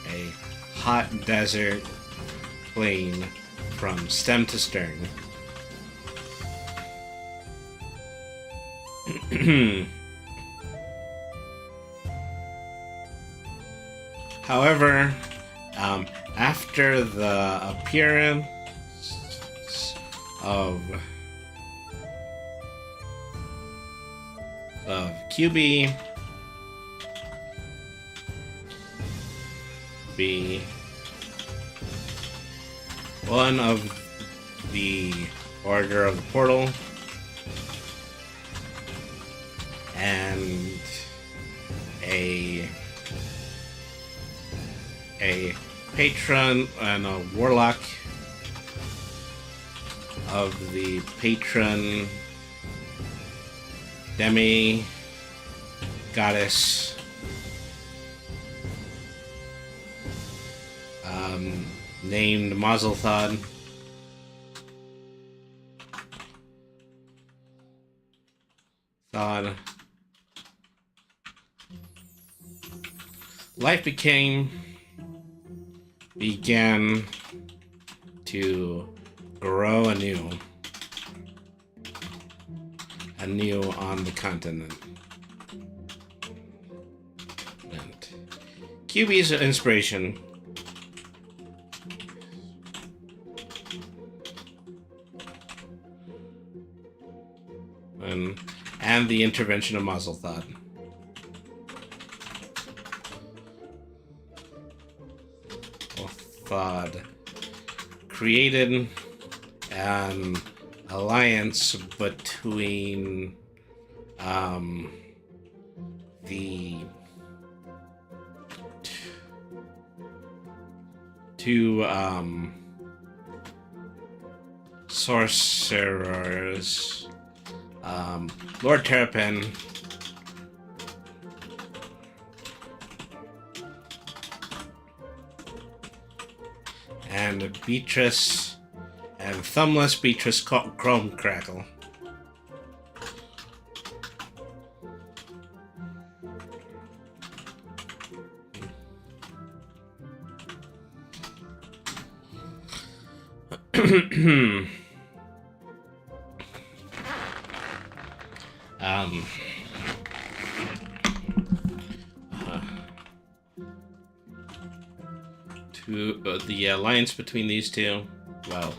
a hot desert plain from stem to stern. However, after the appearance of QB be one of the Order of the Portal and a patron and a warlock of the patron demi goddess named Mazelthad thought. Life began to grow anew on the continent. And QB's inspiration. And the intervention of Mazel Thought. Thought created an alliance between the two sorcerers, Lord Terrapin and Beatrice and Thumbless Beatrice Chrome Crackle. The alliance between these two, well,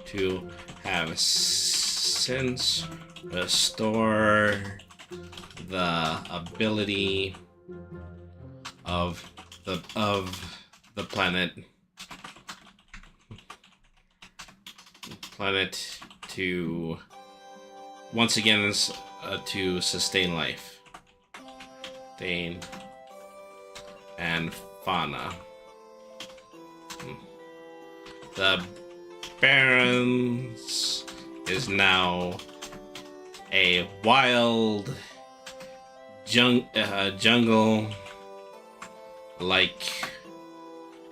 to have since restore the ability of the planet to once again to sustain life, sustain and fauna. The Barrens is now a wild jungle-like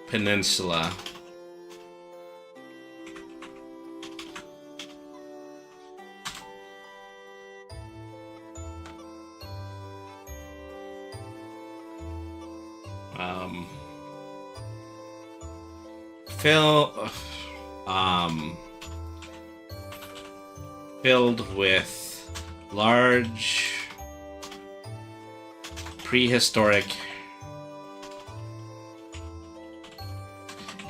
peninsula. Filled with large prehistoric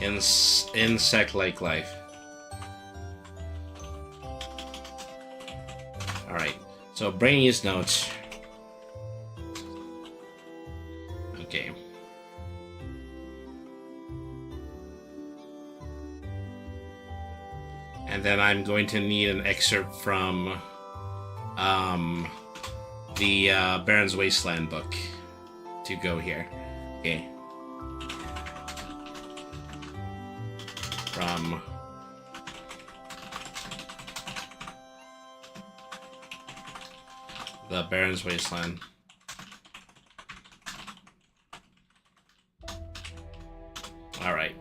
insect-like life. Alright, so Brainy's notes. Okay. And then I'm going to need an excerpt from the Baron's Wasteland book to go here. Okay. From the Baron's Wasteland. All right.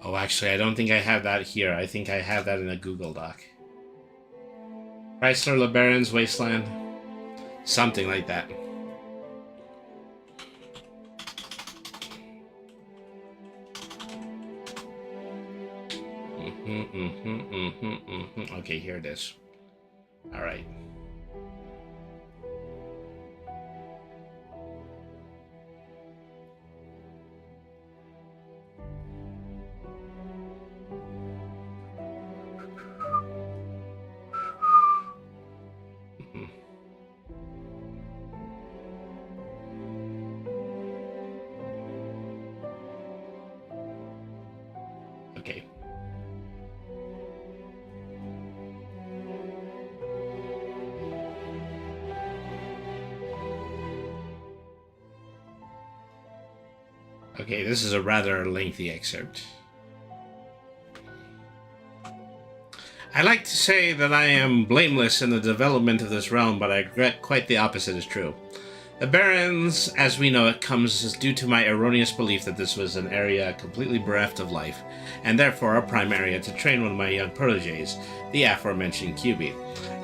Oh, actually, I don't think I have that here. I think I have that in a Google Doc. Chrysler LeBaron's Wasteland. Something like that. Okay, here it is. All right. Okay. Okay, this is a rather lengthy excerpt. I like to say that I am blameless in the development of this realm, but I regret quite the opposite is true. The Barrens, as we know it, comes due to my erroneous belief that this was an area completely bereft of life, and therefore a prime area to train one of my young proteges, the aforementioned QB.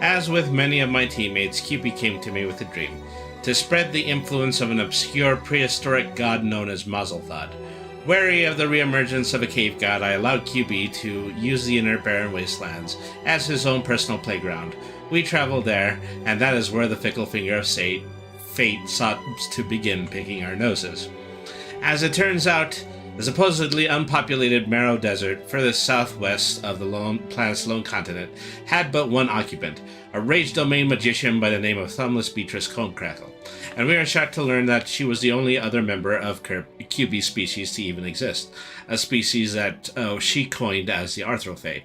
As with many of my teammates, QB came to me with a dream, to spread the influence of an obscure prehistoric god known as Mazelthad. Wary of the reemergence of a cave god, I allowed QB to use the inner barren wastelands as his own personal playground. We traveled there, and that is where the fickle finger of fate sought to begin picking our noses. As it turns out, the supposedly unpopulated Marrow Desert, furthest southwest of the planet's lone continent, had but one occupant, a rage domain magician by the name of Thumbless Beatrice Conecrackle, and we are shocked to learn that she was the only other member of QB's species to even exist, a species that she coined as the Arthrofae.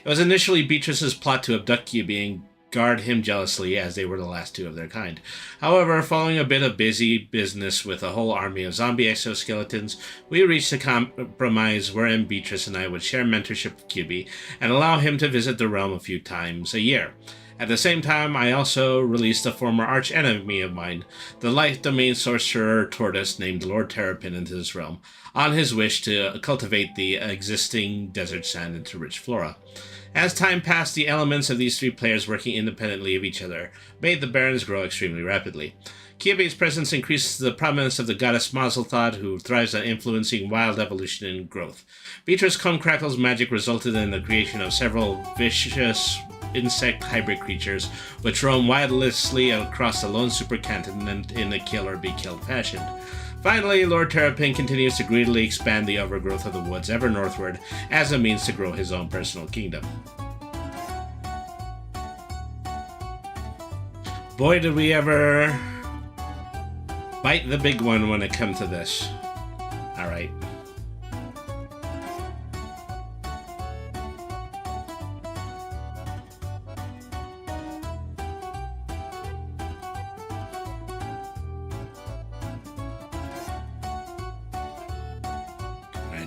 It was initially Beatrice's plot to abduct QB and guard him jealously, as they were the last two of their kind. However, following a bit of busy business with a whole army of zombie exoskeletons, we reached a compromise wherein Beatrice and I would share mentorship with QB and allow him to visit the realm a few times a year. At the same time, I also released a former arch-enemy of mine, the light domain sorcerer tortoise named Lord Terrapin, into this realm, on his wish to cultivate the existing desert sand into rich flora. As time passed, the elements of these three players working independently of each other made the Barrens grow extremely rapidly. QB's presence increases the prominence of the goddess Mazelthad, who thrives on influencing wild evolution and growth. Beatrice Conecrackle's magic resulted in the creation of several vicious insect hybrid creatures, which roam wildlessly across the lone supercontinent in a kill-or-be-killed fashion. Finally, Lord Terrapin continues to greedily expand the overgrowth of the woods ever northward as a means to grow his own personal kingdom. Boy, did we ever bite the big one when it comes to this. Alright.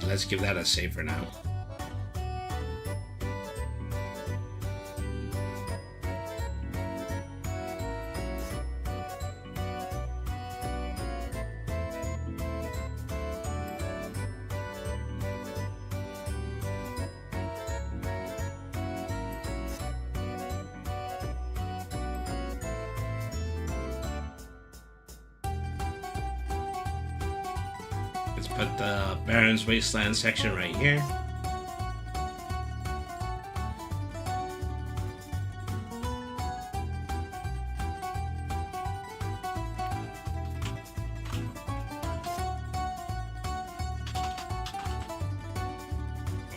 Let's give that a save for now. Let's put the Barrens Wasteland section right here.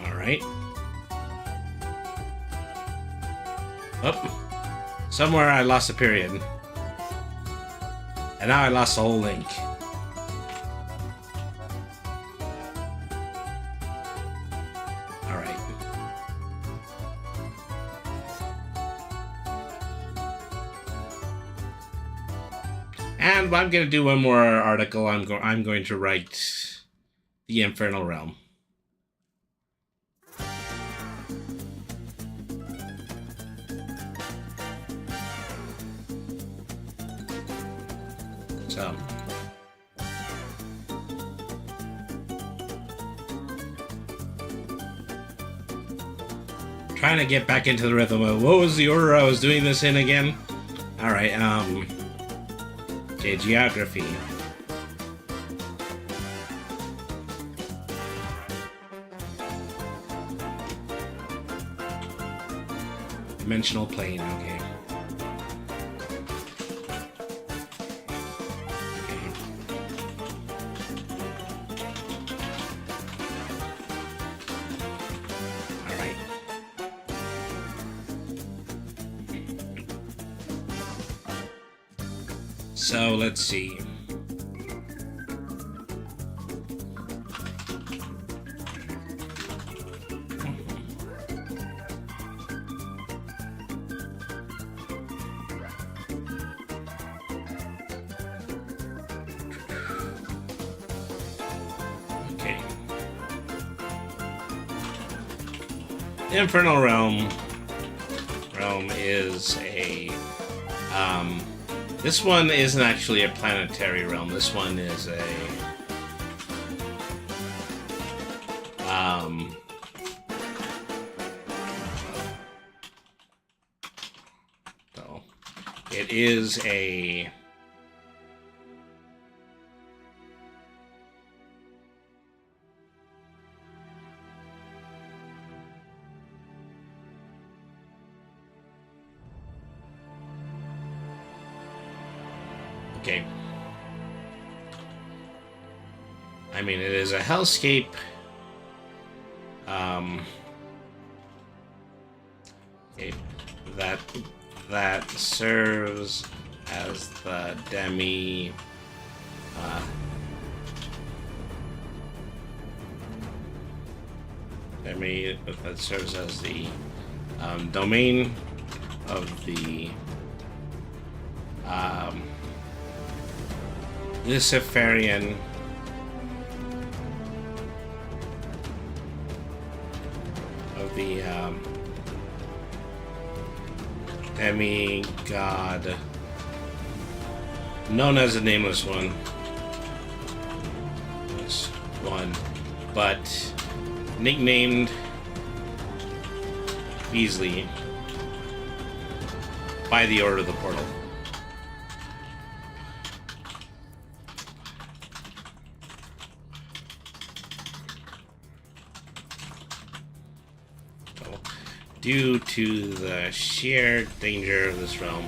Alright. Oh, somewhere I lost a period. And now I lost the whole link. And I'm going to do one more article. I'm going to write the Infernal Realm. So, trying to get back into the rhythm of what was the order I was doing this in again? Alright, okay, geography. Dimensional plane, okay. Alright. So let's see. Okay. Infernal Realm is a This one isn't actually a planetary realm. This one is a so it is a okay. I mean, it is a hellscape. Okay, that serves as the that serves as the domain of the Luciferian of the demigod known as the Nameless One. This one, but nicknamed Beasley by the Order of the Portal. Due to the sheer danger of this realm,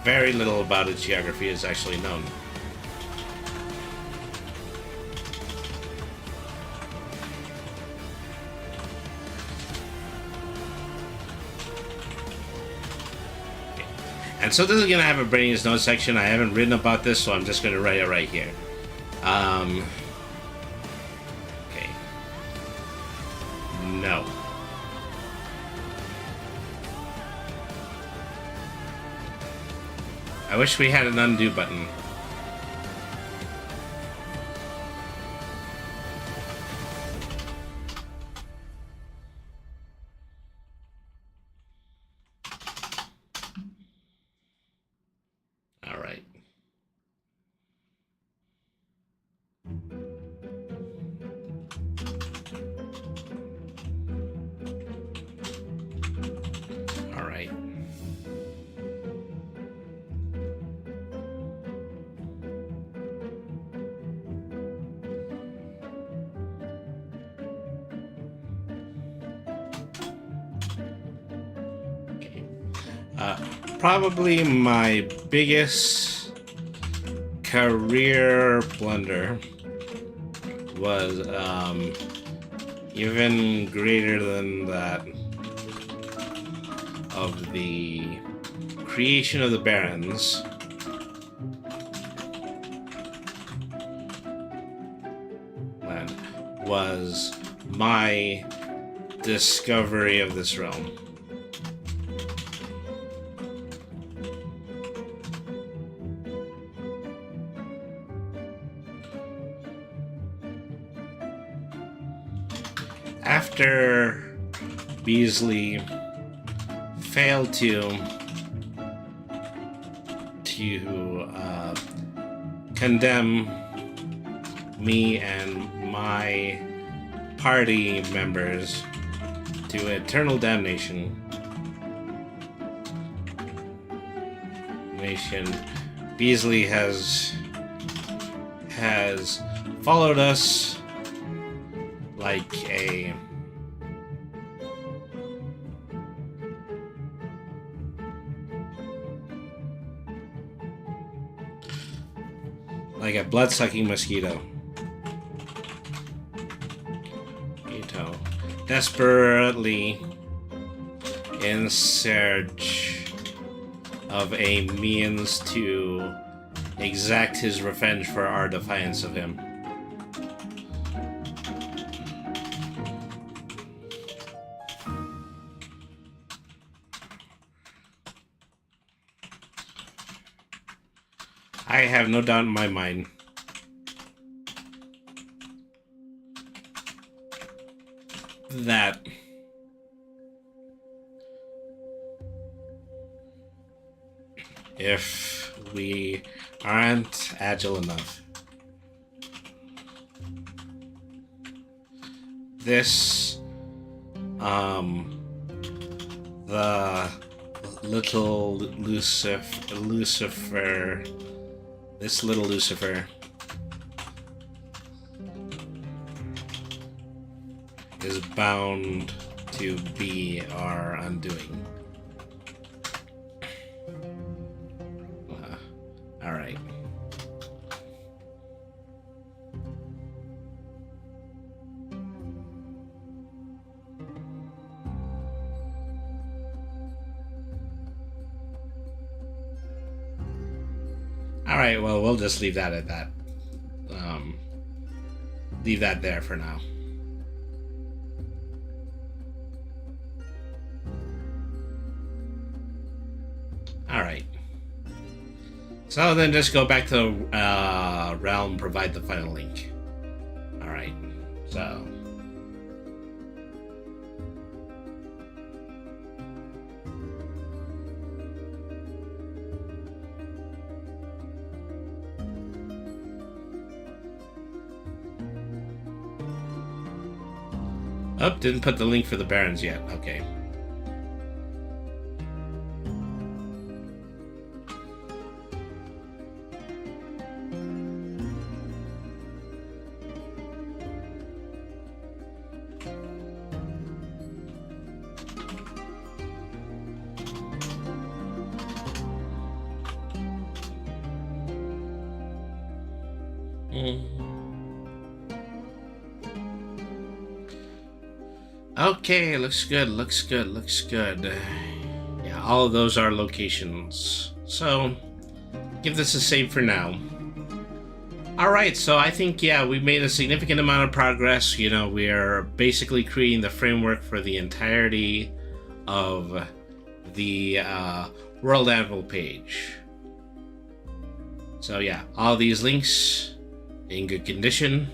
very little about its geography is actually known. Okay. And so this is going to have a Brainies notes section. I haven't written about this, so I'm just going to write it right here. Okay. No. I wish we had an undo button. All right. All right. Probably my biggest career blunder was even greater than that of the creation of the Barons. And was my discovery of this realm. After Beasley failed to condemn me and my party members to eternal damnation, Beasley has followed us like a blood-sucking mosquito. Desperately in search of a means to exact his revenge for our defiance of him. I have no doubt in my mind that if we aren't agile enough. This, the little Lucifer, this little Lucifer is bound to be our undoing. All right. All right, well, we'll just leave that at that. Leave that there for now. All right. So then just go back to realm, provide the final link. All right. So. Oh, didn't put the link for the Barons yet. Okay. Okay, looks good, looks good, looks good. Yeah, all of those are locations. So, give this a save for now. Alright, so I think, yeah, we've made a significant amount of progress. You know, we are basically creating the framework for the entirety of the WorldAnvil page. So yeah, all these links in good condition.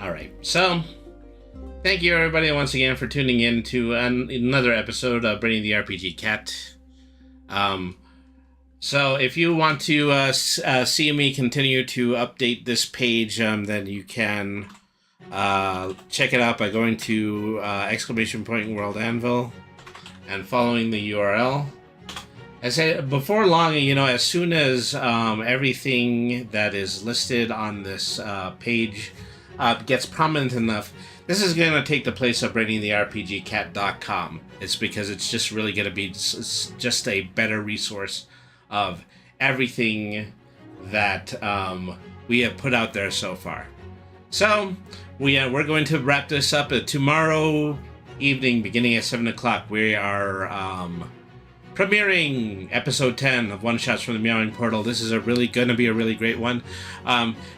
Alright, so thank you everybody once again for tuning in to another episode of Brainy the RPG Cat. So if you want to see me continue to update this page, then you can check it out by going to !WorldAnvil and following the URL. I said before long, you know, as soon as everything that is listed on this page gets prominent enough, this is going to take the place of BrainingTheRPGCat.com. It's because it's just really going to be just a better resource of everything that we have put out there so far. So we're going to wrap this up tomorrow evening, beginning at 7 o'clock. We are premiering episode 10 of One Shots from the Meowing Portal. This is going to be a really great one.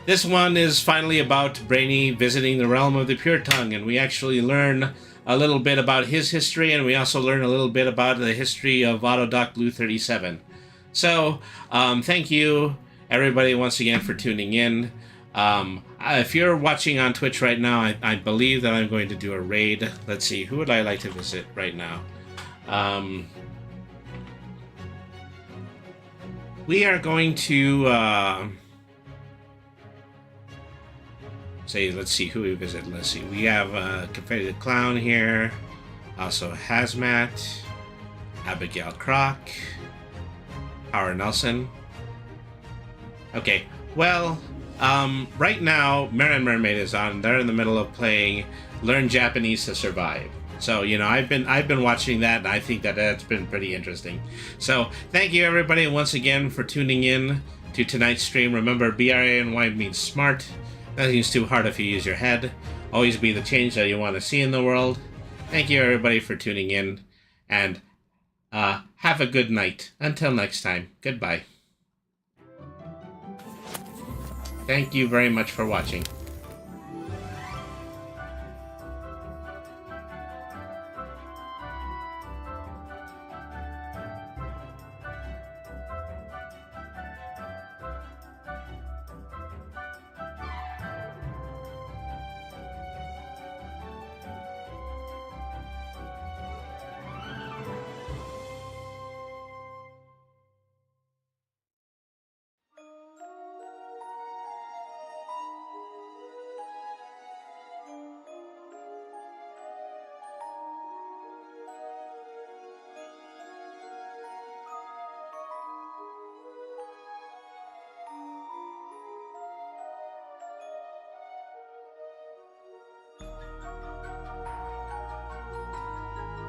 This one is finally about Brainy visiting the realm of the Pure Tongue, and we actually learn a little bit about his history, and we also learn a little bit about the history of Autodoc Blue 37. So, thank you everybody once again for tuning in. If you're watching on Twitch right now, I believe that I'm going to do a raid. Let's see, who would I like to visit right now? We are going to let's see who we visit. Let's see, we have Confetti the Clown here, also Hazmat, Abigail Croc, Howard Nelson. Okay, well, right now Marin Mermaid is on. They're in the middle of playing Learn Japanese to Survive. So, you know, I've been watching that, and I think that that's been pretty interesting. So, thank you everybody once again for tuning in to tonight's stream. Remember, BRANY means smart. Nothing's too hard if you use your head. Always be the change that you want to see in the world. Thank you everybody for tuning in, and have a good night. Until next time, goodbye. Thank you very much for watching.